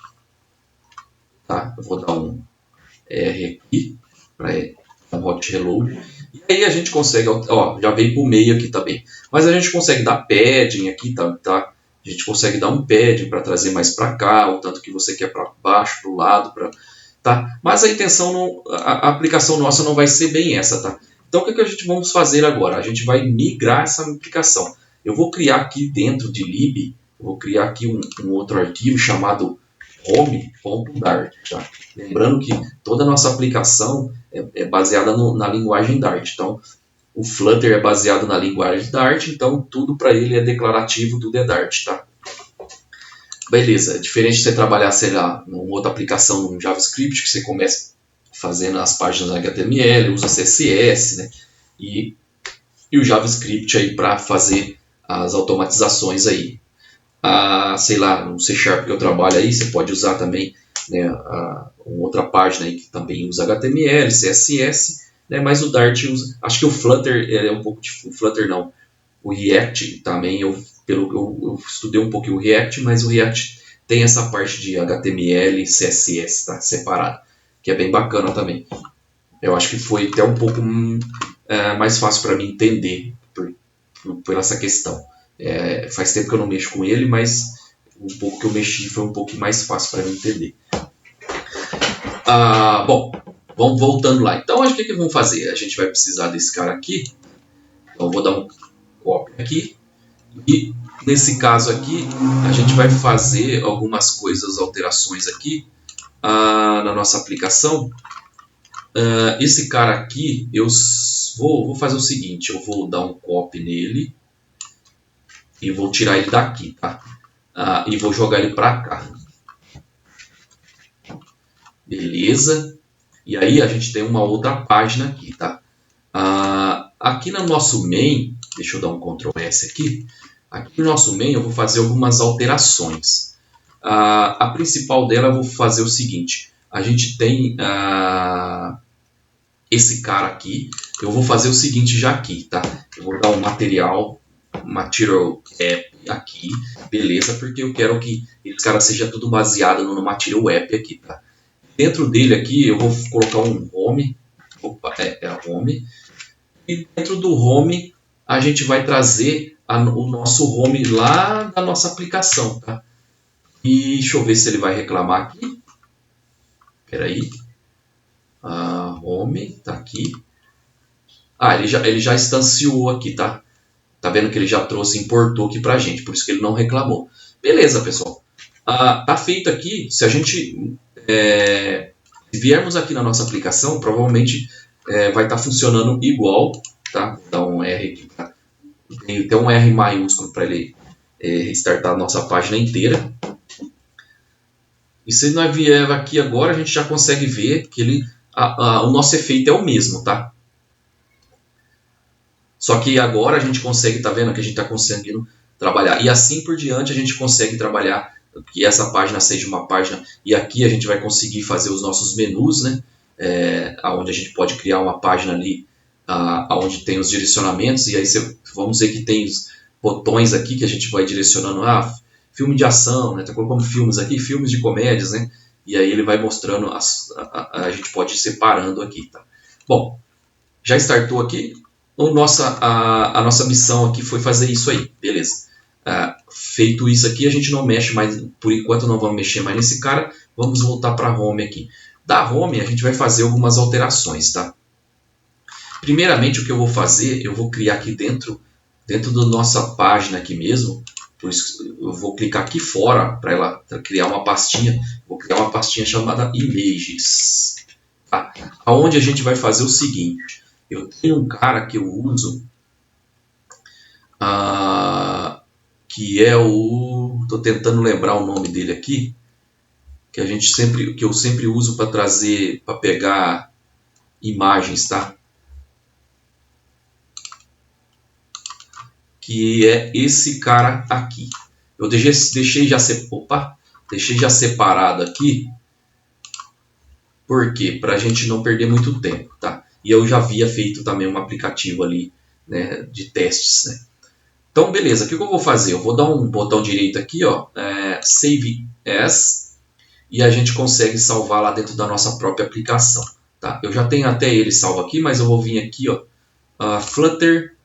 S1: Tá? Eu vou dar um R aqui para um hot reload. E aí a gente consegue, ó, já veio para o meio aqui também. Mas a gente consegue dar padding aqui, tá? A gente consegue dar um padding para trazer mais para cá, o tanto que você quer para baixo, para o lado, tá? Mas a intenção, a aplicação nossa não vai ser bem essa, tá? Então o que a gente vamos fazer agora? A gente vai migrar essa aplicação. Eu vou criar aqui dentro de lib, eu vou criar aqui um outro arquivo chamado home.dart, tá? Lembrando que toda a nossa aplicação é baseada na linguagem Dart. Então, o Flutter é baseado na linguagem Dart, então tudo para ele é declarativo, tudo é Dart, tá? Beleza, diferente de você trabalhar, sei lá, numa outra aplicação, num JavaScript, que você começa fazendo as páginas HTML, usa CSS, né? E o JavaScript aí para fazer as automatizações aí. Sei lá, no C# que eu trabalho aí, você pode usar também, né, uma outra página aí que também usa HTML, CSS, né, mas o Dart usa, acho que o Flutter é um pouco o Flutter não, o React também, eu estudei um pouquinho o React, mas o React tem essa parte de HTML e CSS, tá, separado, que é bem bacana também. Eu acho que foi até um pouco mais fácil para mim entender por essa questão. Faz tempo que eu não mexo com ele, mas um pouco que eu mexi foi um pouco mais fácil para mim entender. Bom, vamos voltando lá. Então, o que vamos fazer? A gente vai precisar desse cara aqui. Então, eu vou dar um copy aqui. E nesse caso aqui, a gente vai fazer algumas coisas, alterações aqui na nossa aplicação. Esse cara aqui, eu vou fazer o seguinte, eu vou dar um copy nele. E vou tirar ele daqui, tá? E vou jogar ele para cá. Beleza. E aí a gente tem uma outra página aqui, tá? Aqui no nosso main, deixa eu dar um Ctrl S aqui. Aqui no nosso main eu vou fazer algumas alterações. A principal dela eu vou fazer o seguinte. A gente tem esse cara aqui. Eu vou fazer o seguinte já aqui, tá? Eu vou dar um material app aqui, beleza, porque eu quero que esse cara seja tudo baseado no material app aqui, tá? Dentro dele aqui eu vou colocar um home, home, e dentro do home a gente vai trazer o nosso home lá da nossa aplicação, tá? E deixa eu ver se ele vai reclamar aqui. Espera aí. Home, tá aqui. Ele já instanciou aqui, tá? Tá vendo que ele já trouxe, importou aqui pra gente, por isso que ele não reclamou. Beleza, pessoal. Tá feito aqui. Se a gente viermos aqui na nossa aplicação, provavelmente vai estar funcionando igual, tá? Vou dar um R aqui, tá? Tem um R maiúsculo para ele restartar a nossa página inteira. E se nós vier aqui agora, a gente já consegue ver que o nosso efeito é o mesmo, tá? Só que agora a gente consegue, tá vendo que a gente está conseguindo trabalhar. E assim por diante a gente consegue trabalhar que essa página seja uma página. E aqui a gente vai conseguir fazer os nossos menus, né? Onde a gente pode criar uma página ali, onde tem os direcionamentos. E aí vamos ver que tem os botões aqui que a gente vai direcionando. Filme de ação, né? Tá colocando filmes aqui, filmes de comédias, né? E aí ele vai mostrando, a gente pode ir separando aqui, tá? Bom, já startou aqui. A nossa missão aqui foi fazer isso aí, beleza. Feito isso aqui, a gente não mexe mais, por enquanto não vamos mexer mais nesse cara. Vamos voltar para home aqui. Da home a gente vai fazer algumas alterações, tá? Primeiramente o que eu vou fazer, eu vou criar aqui dentro da nossa página aqui mesmo. Por isso eu vou clicar aqui fora para ela criar uma pastinha. Vou criar uma pastinha chamada Images, tá? Onde a gente vai fazer o seguinte. Eu tenho um cara que eu uso, que é estou tentando lembrar o nome dele aqui, que eu sempre uso para trazer, para pegar imagens, tá? Que é esse cara aqui. Eu deixei já separado aqui. Por quê? Para a gente não perder muito tempo, tá? E eu já havia feito também um aplicativo ali, né, de testes, né? Então, beleza. O que eu vou fazer? Eu vou dar um botão direito aqui, ó, Save As, e a gente consegue salvar lá dentro da nossa própria aplicação, tá? Eu já tenho até ele salvo aqui, mas eu vou vir aqui, ó, Flutter,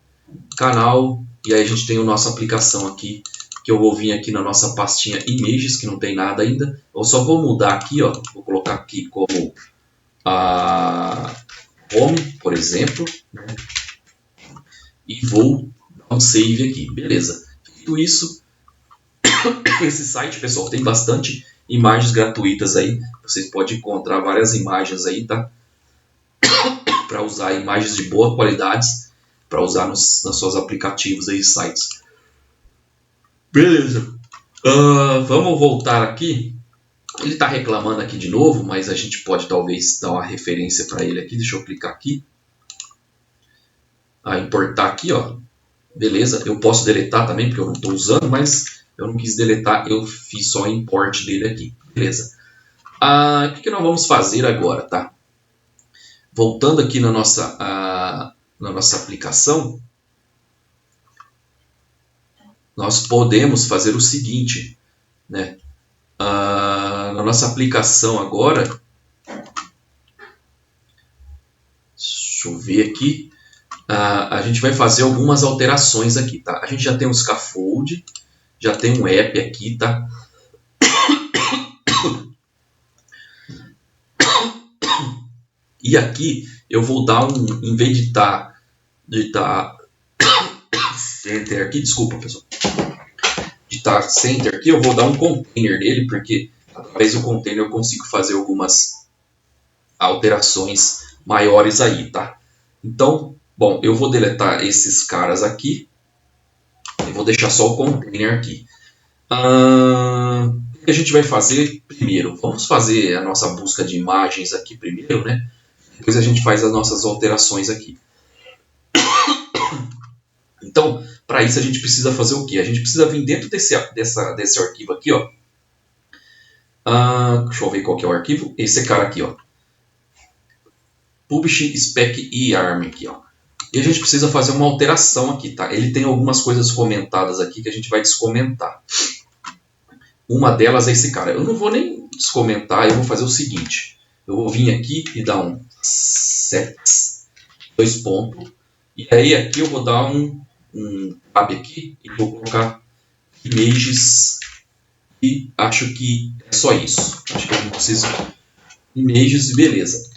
S1: canal, e aí a gente tem a nossa aplicação aqui, que eu vou vir aqui na nossa pastinha Images, que não tem nada ainda. Eu só vou mudar aqui, ó, vou colocar aqui como Home, por exemplo, né? E vou dar um save aqui, beleza. Feito isso, esse site, pessoal, tem bastante imagens gratuitas aí. Vocês podem encontrar várias imagens aí, tá? Para usar imagens de boa qualidade, para usar nos seus aplicativos aí, sites. Beleza. Vamos voltar aqui. Ele está reclamando aqui de novo, mas a gente pode talvez dar uma referência para ele aqui. Deixa eu clicar aqui. Importar aqui, ó. Beleza. Eu posso deletar também, porque eu não estou usando, mas eu não quis deletar. Eu fiz só o import dele aqui. Beleza. O que nós vamos fazer agora, tá? Voltando aqui na nossa aplicação, nós podemos fazer o seguinte, né? Na nossa aplicação agora, deixa eu ver aqui, a gente vai fazer algumas alterações aqui, tá? A gente já tem um scaffold, já tem um app aqui, tá? E aqui eu vou dar em vez de estar center aqui, desculpa pessoal, de estar center aqui, eu vou dar um container nele, porque através do container eu consigo fazer algumas alterações maiores aí, tá? Então, bom, eu vou deletar esses caras aqui e vou deixar só o container aqui. O que a gente vai fazer primeiro? Vamos fazer a nossa busca de imagens aqui primeiro, né? Depois a gente faz as nossas alterações aqui. Então, para isso a gente precisa fazer o quê? A gente precisa vir dentro desse arquivo aqui, ó. Deixa eu ver qual que é o arquivo. Esse cara aqui, ó. Publish spec e arm aqui, ó. E a gente precisa fazer uma alteração aqui, tá? Ele tem algumas coisas comentadas aqui que a gente vai descomentar. Uma delas é esse cara. Eu não vou nem descomentar, eu vou fazer o seguinte. Eu vou vir aqui e dar um set 2 pontos. E aí aqui eu vou dar um um tab aqui e vou colocar images e acho que é só isso. Acho que eu não preciso images e beleza.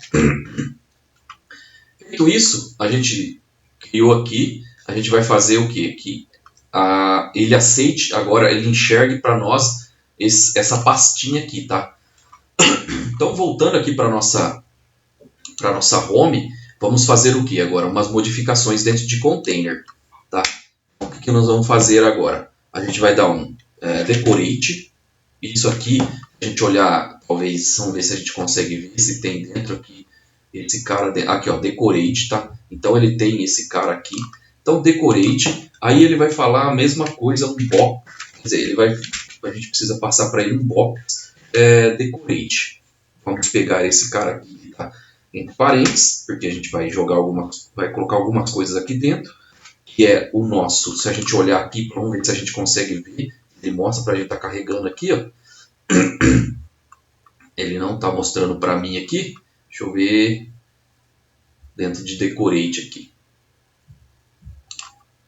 S1: Feito isso, a gente criou aqui, a gente vai fazer o que? Que ele aceite, agora ele enxergue para nós essa pastinha aqui, tá? Então voltando aqui para nossa home, vamos fazer o que agora? Umas modificações dentro de container, tá? Então, o que nós vamos fazer agora? A gente vai dar um decorate. Isso aqui, a gente olhar, talvez, vamos ver se a gente consegue ver se tem dentro aqui esse cara, aqui ó, decorate, tá? Então ele tem esse cara aqui. Então decorate, aí ele vai falar a mesma coisa um box, quer dizer, a gente precisa passar para ele um box decorate. Vamos pegar esse cara aqui, tá? Entre parênteses, porque a gente vai vai colocar algumas coisas aqui dentro, que é o nosso, se a gente olhar aqui, vamos ver se a gente consegue ver, ele mostra para a gente estar carregando aqui, ó. Ele não está mostrando para mim aqui, deixa eu ver, dentro de decorate aqui.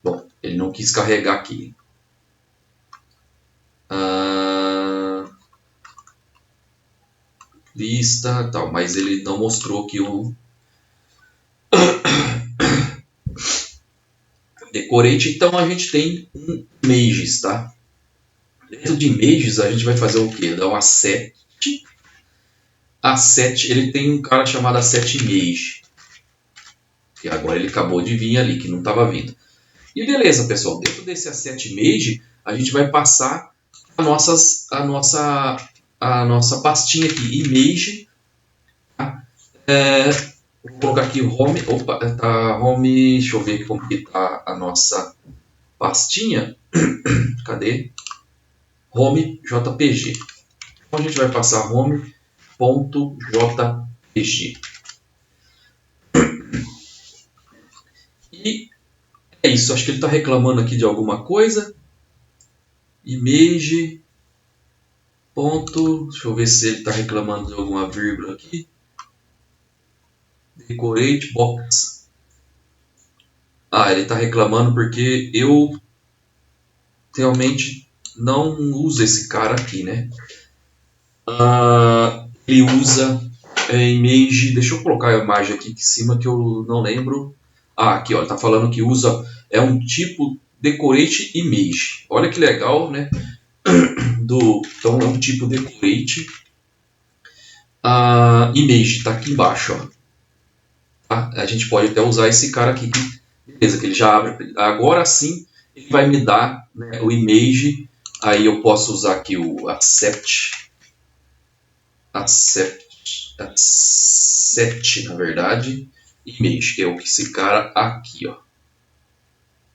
S1: Bom, ele não quis carregar aqui. Lista, tal, mas ele não mostrou que o decorate. Então a gente tem um images, tá? Dentro de images a gente vai fazer o que? Dar um asset. Asset, ele tem um cara chamado asset image. Que agora ele acabou de vir ali, que não estava vindo. E beleza, pessoal. Dentro desse asset image, a gente vai passar a nossa pastinha aqui, image. Tá? Vou colocar aqui home. Opa, tá home. Deixa eu ver aqui como que tá a nossa pastinha. Cadê? Home JPG. Então a gente vai passar home.jpg. E é isso. Acho que ele está reclamando aqui de alguma coisa. Image. Ponto. Deixa eu ver se ele está reclamando de alguma vírgula aqui. Decorate box. Ele está reclamando porque eu realmente não uso esse cara aqui, né? Ele usa image. Deixa eu colocar a imagem aqui em cima que eu não lembro. Aqui, ó, ele está falando que usa um tipo decorate image. Olha que legal, né? Então é um tipo decorate image, está aqui embaixo, ó. Tá? A gente pode até usar esse cara aqui, beleza, que ele já abre. Agora sim ele vai me dar, né, o image. Aí eu posso usar aqui o accept, na verdade, image, que é esse cara aqui, ó.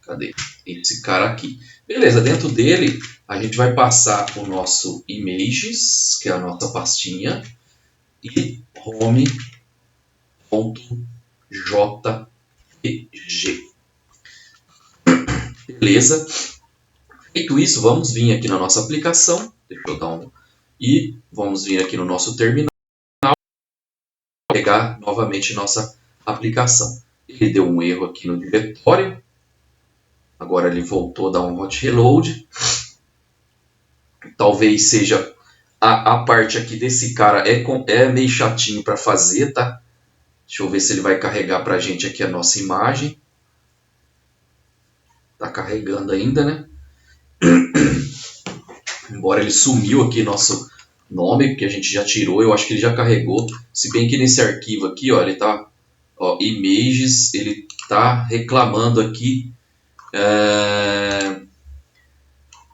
S1: Cadê? Esse cara aqui. Beleza, dentro dele a gente vai passar o nosso images, que é a nossa pastinha, e home.jpg. Beleza. Feito isso, vamos vir aqui na nossa aplicação. Deixa eu dar um. E vamos vir aqui no nosso terminal. Pegar novamente nossa aplicação. Ele deu um erro aqui no diretório. Agora ele voltou a dar um hot reload. Talvez seja a parte aqui desse cara é meio chatinho para fazer, tá? Deixa eu ver se ele vai carregar para a gente aqui a nossa imagem. Tá carregando ainda, né? Embora ele sumiu aqui nosso nome, que a gente já tirou, eu acho que ele já carregou. Se bem que nesse arquivo aqui, ó, ele tá, ó, images, ele tá reclamando aqui.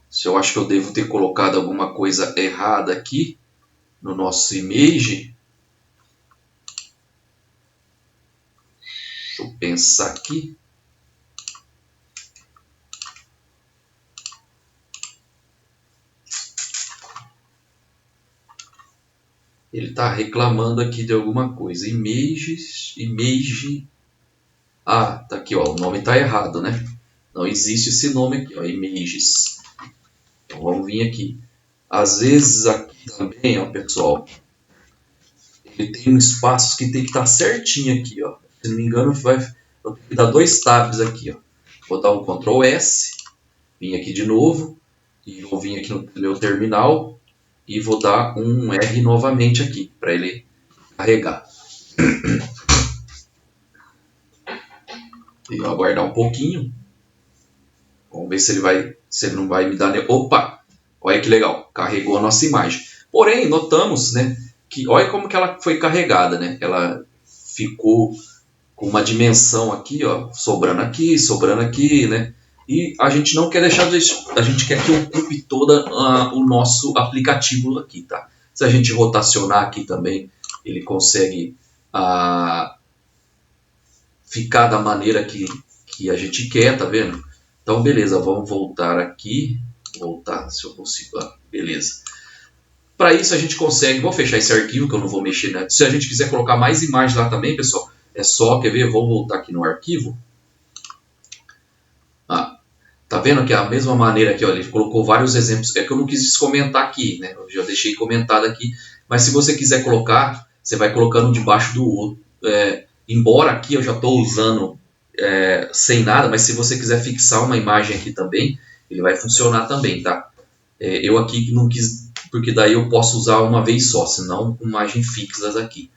S1: Se eu acho que eu devo ter colocado alguma coisa errada aqui no nosso image. Deixa eu pensar aqui. Ele está reclamando aqui de alguma coisa. Image. Tá aqui, ó. O nome está errado, né? Não existe esse nome aqui, ó. Images. Então vamos vir aqui. Às vezes aqui também, ó, pessoal, ele tem um espaço que tem que estar certinho aqui, ó. Se não me engano, eu tenho que dar 2 tabs aqui, ó. Vou dar um Ctrl S, vim aqui de novo, e vou vir aqui no meu terminal e vou dar um R novamente aqui, para ele carregar. E eu aguardar um pouquinho. Vamos ver se ele não vai me dar... Opa! Olha que legal, carregou a nossa imagem. Porém, notamos, né, que olha como que ela foi carregada, né? Ela ficou com uma dimensão aqui, ó, sobrando aqui, né? E a gente não quer deixar, a gente quer que ocupe todo o nosso aplicativo aqui, tá? Se a gente rotacionar aqui também, ele consegue ficar da maneira que a gente quer, tá vendo? Então, beleza, vamos voltar aqui. Voltar, se eu consigo. Beleza. Para isso a gente consegue, vou fechar esse arquivo que eu não vou mexer, né? Se a gente quiser colocar mais imagens lá também, pessoal, é só, quer ver? Vou voltar aqui no arquivo. Tá vendo que é a mesma maneira aqui, ó, ele colocou vários exemplos. É que eu não quis comentar aqui, né? Eu já deixei comentado aqui. Mas se você quiser colocar, você vai colocando um debaixo do outro. Embora aqui eu já estou usando sem nada, mas se você quiser fixar uma imagem aqui também, ele vai funcionar também, tá? Eu aqui não quis, porque daí eu posso usar uma vez só, senão imagens fixas aqui.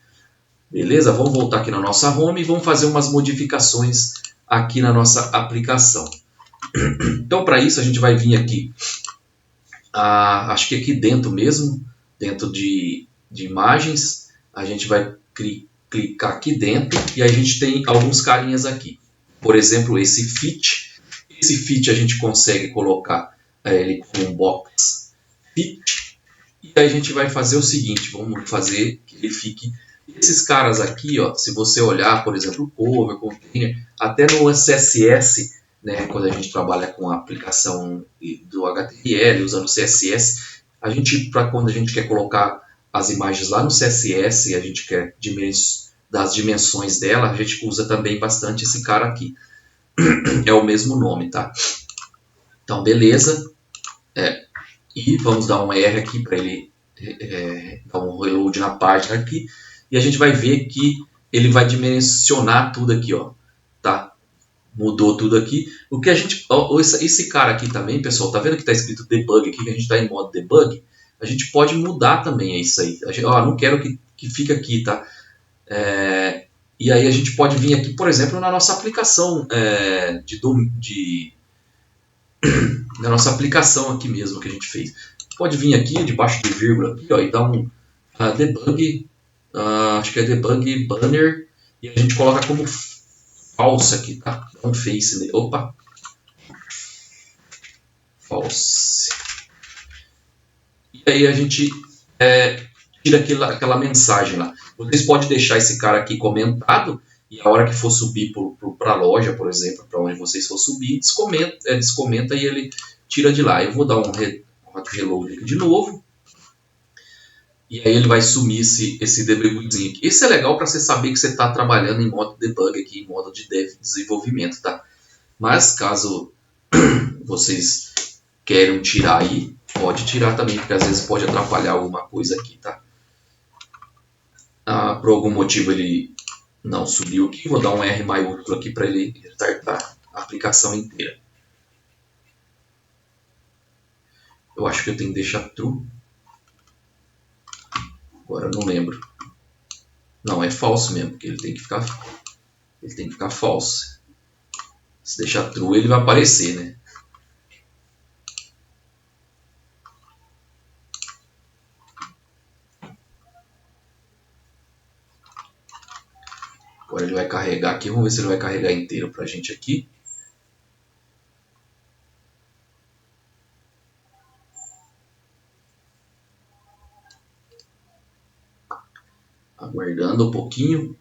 S1: Beleza? Vamos voltar aqui na nossa home e vamos fazer umas modificações aqui na nossa aplicação. Então, para isso, a gente vai vir aqui, acho que aqui dentro mesmo, dentro de imagens, a gente vai clicar aqui dentro e a gente tem alguns carinhas aqui. Por exemplo, esse fit. Esse fit a gente consegue colocar ele como um box fit. E aí a gente vai fazer o seguinte, vamos fazer que ele fique... Esses caras aqui, ó, se você olhar, por exemplo, o cover, container, até no CSS, né, quando a gente trabalha com a aplicação do HTML, usando CSS, a gente, para quando a gente quer colocar as imagens lá no CSS e a gente quer das dimensões dela, a gente usa também bastante esse cara aqui. É o mesmo nome, tá? Então, beleza. E vamos dar um R aqui para ele dar um reload na página aqui. E a gente vai ver que ele vai dimensionar tudo aqui, ó. Tá? Mudou tudo aqui. O que a gente, esse cara aqui também, pessoal, tá vendo que está escrito debug aqui, que a gente está em modo debug? A gente pode mudar também isso aí. Não quero que fique aqui, tá? E aí a gente pode vir aqui, por exemplo, na nossa aplicação na nossa aplicação aqui mesmo que a gente fez. Pode vir aqui debaixo de vírgula aqui, ó, e dar um debug, acho que é debug banner, e a gente coloca como false aqui, tá? Dá um face, opa, false. E aí a gente tira aquela mensagem lá. Vocês podem deixar esse cara aqui comentado e a hora que for subir para a loja, por exemplo, para onde vocês for subir, descomenta e ele tira de lá. Eu vou dar um reload aqui de novo. E aí ele vai sumir esse debugzinho aqui. Isso é legal para você saber que você está trabalhando em modo debug aqui, em modo de desenvolvimento, tá? Mas caso vocês queiram tirar aí, pode tirar também, porque às vezes pode atrapalhar alguma coisa aqui, tá? Por algum motivo ele não subiu aqui, vou dar um R maiúsculo aqui para ele restartar a aplicação inteira. Eu acho que eu tenho que deixar true. Agora eu não lembro. Não, é falso mesmo, porque ele tem que ficar false. Se deixar true, ele vai aparecer, né? Agora ele vai carregar aqui. Vamos ver se ele vai carregar inteiro pra gente aqui. Aguardando um pouquinho.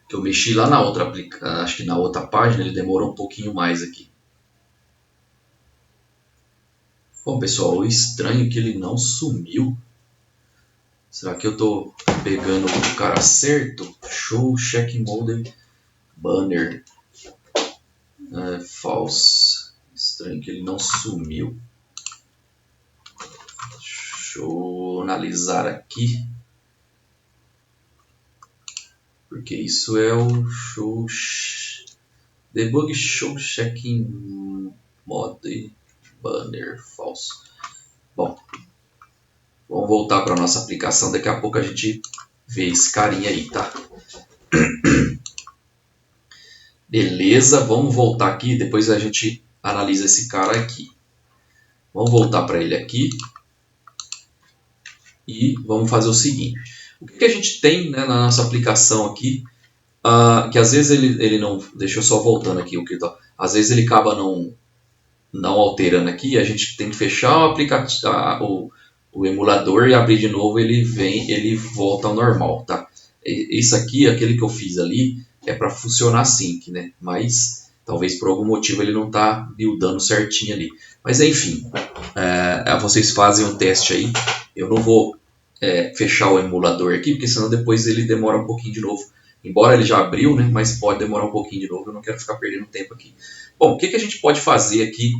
S1: Que eu mexi lá na outra acho que na outra página, ele demorou um pouquinho mais aqui. Bom, pessoal, o estranho é que ele não sumiu. Será que eu tô pegando o cara certo? Show check mode banner. False. Estranho que ele não sumiu. Deixa eu analisar aqui. Porque isso é o show Debug show checking mode banner falso. Bom, vamos voltar para nossa aplicação. Daqui a pouco a gente vê esse carinha aí, tá? Beleza, vamos voltar aqui. Depois a gente analisa esse cara aqui. Vamos voltar para ele aqui. E vamos fazer o seguinte. O que a gente tem, né, na nossa aplicação aqui? Que às vezes ele não... Deixa eu só voltando aqui. Às vezes ele acaba não alterando aqui. A gente tem que fechar o aplicativo, o emulador e abrir de novo. Ele volta ao normal, tá? Isso aqui, aquele que eu fiz ali, é para funcionar sync, né? Mas talvez por algum motivo ele não está buildando certinho ali. Mas enfim, vocês fazem um teste aí. Eu não vou fechar o emulador aqui, porque senão depois ele demora um pouquinho de novo. Embora ele já abriu, né? Mas pode demorar um pouquinho de novo. Eu não quero ficar perdendo tempo aqui. Bom, o que a gente pode fazer aqui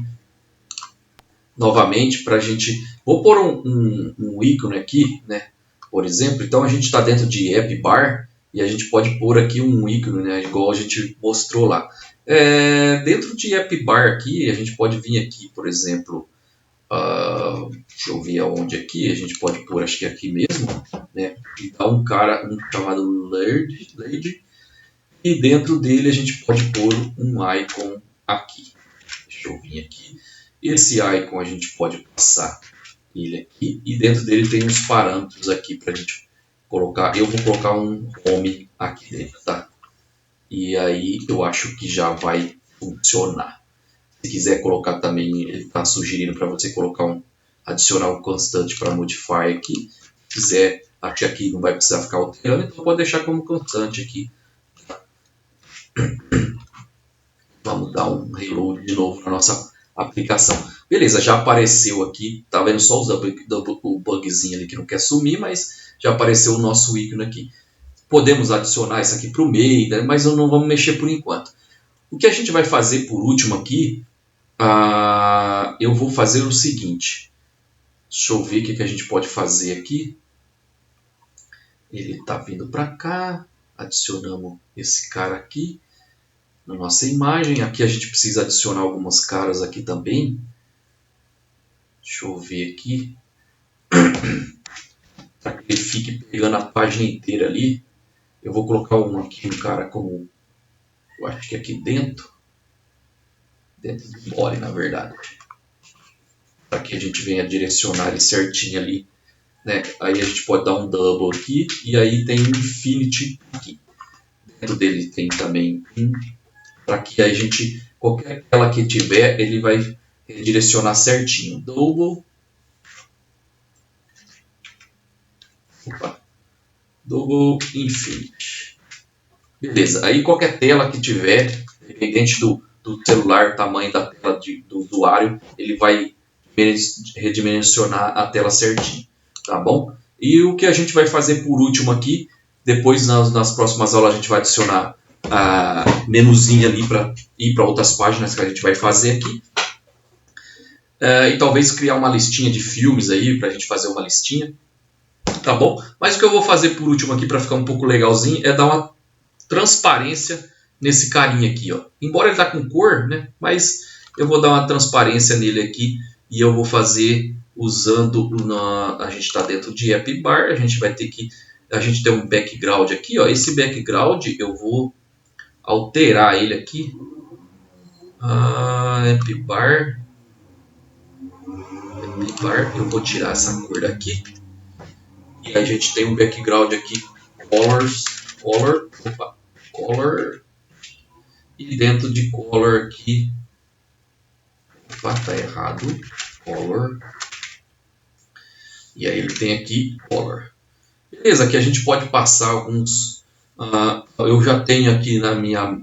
S1: novamente para a gente... Vou pôr um ícone aqui, né? Por exemplo, então a gente está dentro de App Bar e a gente pode pôr aqui um ícone, né? Igual a gente mostrou lá. Dentro de App Bar aqui, a gente pode vir aqui, por exemplo, deixa eu ver aonde aqui, a gente pode pôr, acho que aqui mesmo, né? E dar um chamado Laird, e dentro dele a gente pode pôr um icon aqui. Deixa eu vir aqui. Esse icon a gente pode passar ele aqui e dentro dele tem uns parâmetros aqui para a gente colocar. Eu vou colocar um home aqui dentro, tá? E aí eu acho que já vai funcionar. Se quiser colocar também, ele está sugerindo para você colocar adicionar um constante para modify aqui. Se quiser, acho que aqui não vai precisar ficar alterando, então pode deixar como constante aqui. Vamos dar um reload de novo na nossa aplicação. Beleza, já apareceu aqui, tá vendo só o bugzinho ali que não quer sumir, mas já apareceu o nosso ícone aqui. Podemos adicionar isso aqui para o meio, né, mas não vamos mexer por enquanto. O que a gente vai fazer por último aqui, eu vou fazer o seguinte. Deixa eu ver o que a gente pode fazer aqui. Ele está vindo para cá, adicionamos esse cara aqui na nossa imagem. Aqui a gente precisa adicionar algumas caras aqui também. Deixa eu ver aqui. Para que ele fique pegando a página inteira ali. Eu vou colocar um cara como... Eu acho que aqui dentro. Dentro do body, na verdade. Para que a gente venha direcionar ele certinho ali. Né? Aí a gente pode dar um double aqui. E aí tem um infinity aqui. Dentro dele tem também para que a gente, qualquer tela que tiver, ele vai redirecionar certinho. Double Infinity. Beleza, aí qualquer tela que tiver, independente do celular, tamanho da tela do usuário, ele vai redimensionar a tela certinho, tá bom? E o que a gente vai fazer por último aqui, depois nas próximas aulas a gente vai adicionar a menuzinho ali para ir para outras páginas que a gente vai fazer aqui. E talvez criar uma listinha de filmes aí para a gente fazer uma listinha, tá bom? Mas o que eu vou fazer por último aqui para ficar um pouco legalzinho é dar uma transparência nesse carinha aqui, ó. Embora ele tá com cor, né? Mas eu vou dar uma transparência nele aqui e eu vou fazer usando a gente está dentro de App Bar, a gente tem um background aqui, ó. Esse background eu vou alterar ele aqui. App Bar, eu vou tirar essa cor daqui. E a gente tem um background aqui, color. E dentro de color aqui, tá errado, color. E aí ele tem aqui color. Beleza, aqui a gente pode passar alguns. Eu já tenho aqui na minha.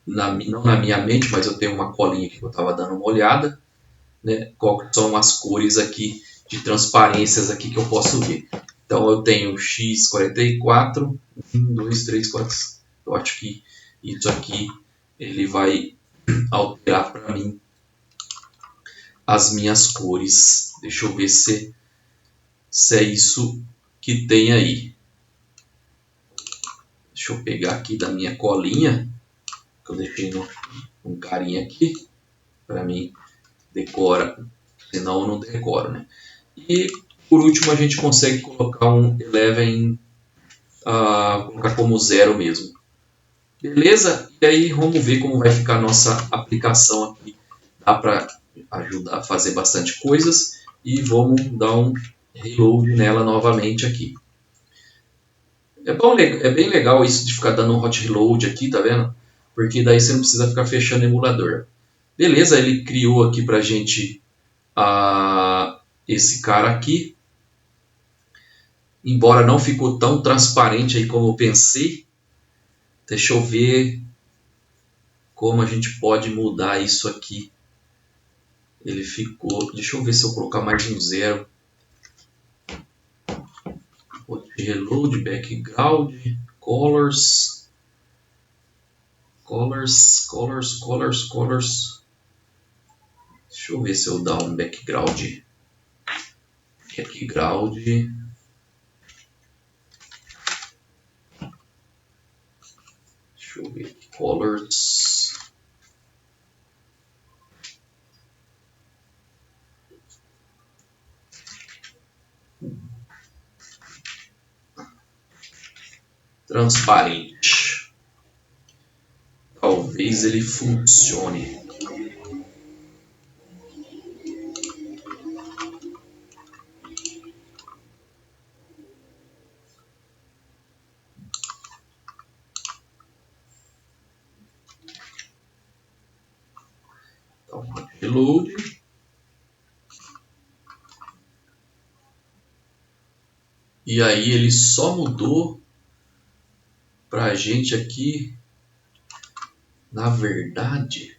S1: Não na minha mente, mas eu tenho uma colinha aqui que eu estava dando uma olhada. Né, quais são as cores aqui de transparências aqui que eu posso ver. Então eu tenho X44, 1, 2, 3, 4. Eu acho que isso aqui ele vai alterar para mim as minhas cores. Deixa eu ver se é isso que tem aí. Deixa eu pegar aqui da minha colinha. que eu deixei um carinha aqui, para mim decora, senão eu não decoro, né? E por último a gente consegue colocar um Eleven, colocar como zero mesmo. Beleza? E aí vamos ver como vai ficar a nossa aplicação aqui. Dá para ajudar a fazer bastante coisas e vamos dar um reload nela novamente aqui. É bem legal isso de ficar dando um hot reload aqui, tá vendo? Porque daí você não precisa ficar fechando o emulador. Beleza, ele criou aqui pra gente esse cara aqui. Embora não ficou tão transparente aí como eu pensei. Deixa eu ver como a gente pode mudar isso aqui. Ele ficou... Deixa eu ver se eu colocar mais um zero. Reload, background, colors. Colors. Deixa eu ver se eu dar um background. Deixa eu ver. Colors. Transparente. Talvez ele funcione. Então, reload. E aí ele só mudou pra gente aqui. Na verdade,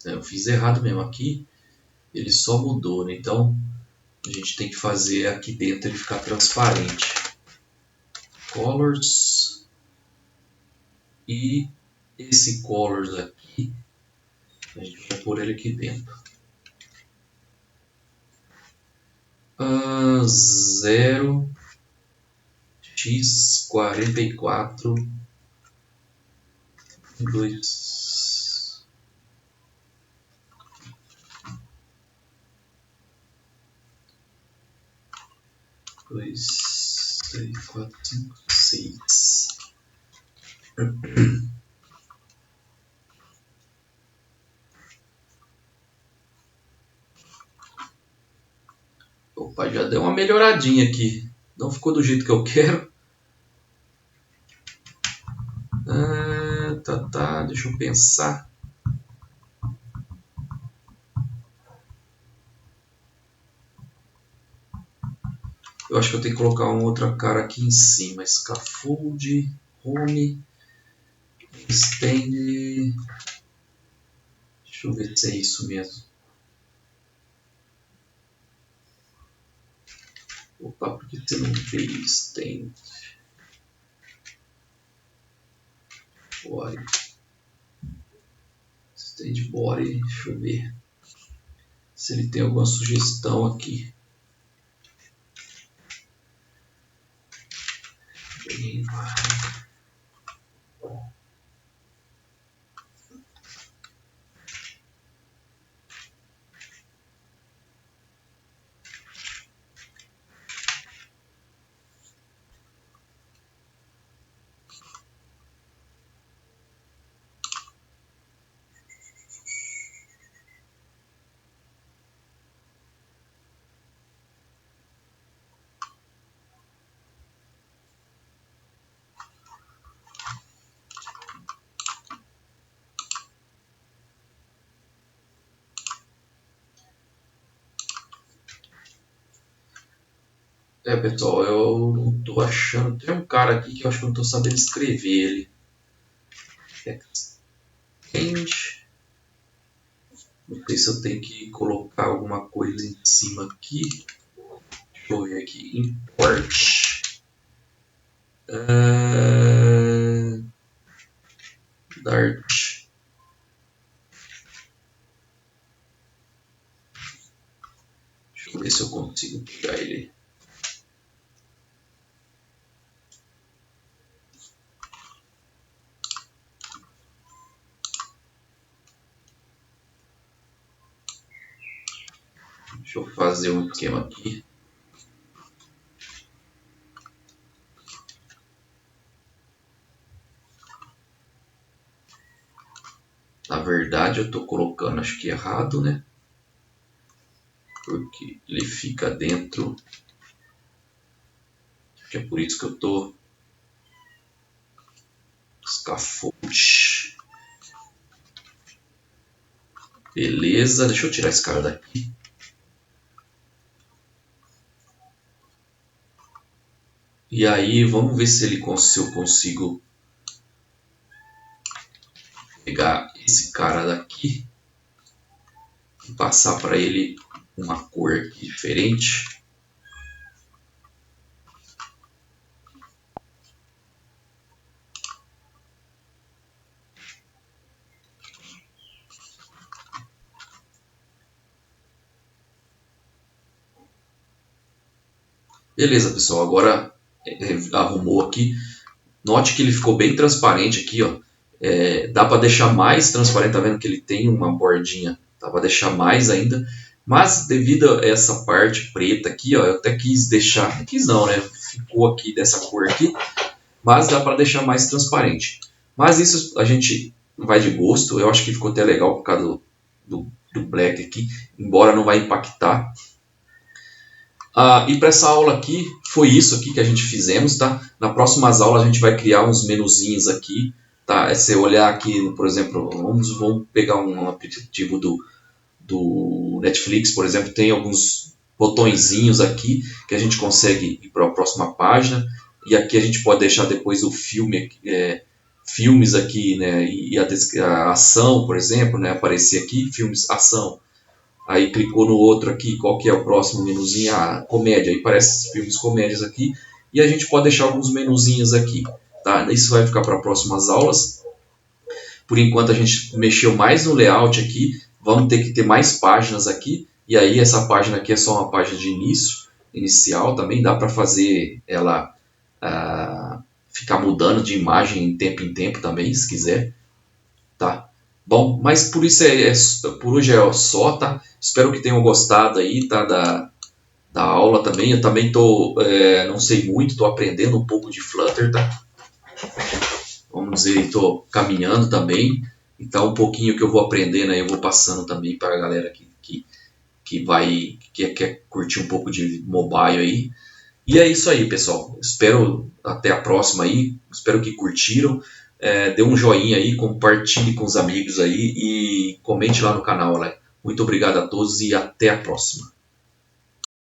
S1: eu fiz errado mesmo aqui. Ele só mudou, né? Então a gente tem que fazer aqui dentro ele ficar transparente. Colors. E esse colors aqui, a gente vai pôr ele aqui dentro. 0 x 44 2 3 4 5 6. Opa, já deu uma melhoradinha aqui. Não ficou do jeito que eu quero. Deixa eu pensar. Eu acho que eu tenho que colocar uma outra cara aqui em cima. Scaffold, Home, Extend. Deixa eu ver se é isso mesmo. Opa, por que você não fez Extend? Body. Extend Body. Deixa eu ver se ele tem alguma sugestão aqui. Pessoal, eu não tô achando. Tem um cara aqui que eu acho que eu não tô sabendo escrever ele. Extend. Não sei se eu tenho que colocar alguma coisa em cima aqui. Deixa eu ver aqui. Import. Dart. Deixa eu ver se eu consigo pegar ele. Deixa eu fazer um esquema aqui. Na verdade eu estou colocando, acho que errado, né? Porque ele fica dentro. Acho que é por isso que eu estou... Scaffold. Beleza, deixa eu tirar esse cara daqui. E aí, vamos ver se eu consigo pegar esse cara daqui e passar para ele uma cor aqui diferente. Beleza, pessoal, agora arrumou aqui. Note que ele ficou bem transparente aqui, ó. Dá para deixar mais transparente, tá vendo que ele tem uma bordinha, dá para deixar mais ainda, mas devido a essa parte preta aqui, ó, eu até quis deixar, não quis não, né? Ficou aqui dessa cor aqui, mas dá para deixar mais transparente. Mas isso a gente vai de gosto, eu acho que ficou até legal por causa do black aqui, embora não vai impactar. E para essa aula aqui, foi isso aqui que a gente fizemos, tá? Na próximas aulas a gente vai criar uns menuzinhos aqui, tá? Se você olhar aqui, por exemplo, vamos pegar um aplicativo do Netflix, por exemplo, tem alguns botõezinhos aqui que a gente consegue ir para a próxima página, e aqui a gente pode deixar depois o filme, filmes aqui, né? E a ação, por exemplo, né? Aparecer aqui, filmes, ação. Aí clicou no outro aqui, qual que é o próximo menuzinho? Comédia, aí aparece filmes comédias aqui. E a gente pode deixar alguns menuzinhos aqui, tá? Isso vai ficar para próximas aulas. Por enquanto a gente mexeu mais no layout aqui, vamos ter que ter mais páginas aqui. E aí essa página aqui é só uma página de inicial, também dá para fazer ela ficar mudando de imagem em tempo também, se quiser, tá? Bom, mas por isso por hoje é só, tá? Espero que tenham gostado aí, tá? Da aula também. Eu também não sei muito, estou aprendendo um pouco de Flutter, tá? Vamos dizer, estou caminhando também. Então, um pouquinho que eu vou aprendendo aí, eu vou passando também para a galera que quer curtir um pouco de mobile aí. E é isso aí, pessoal. Espero até a próxima aí. Espero que curtiram. Dê um joinha aí, compartilhe com os amigos aí e comente lá no canal. Muito obrigado a todos e até a próxima.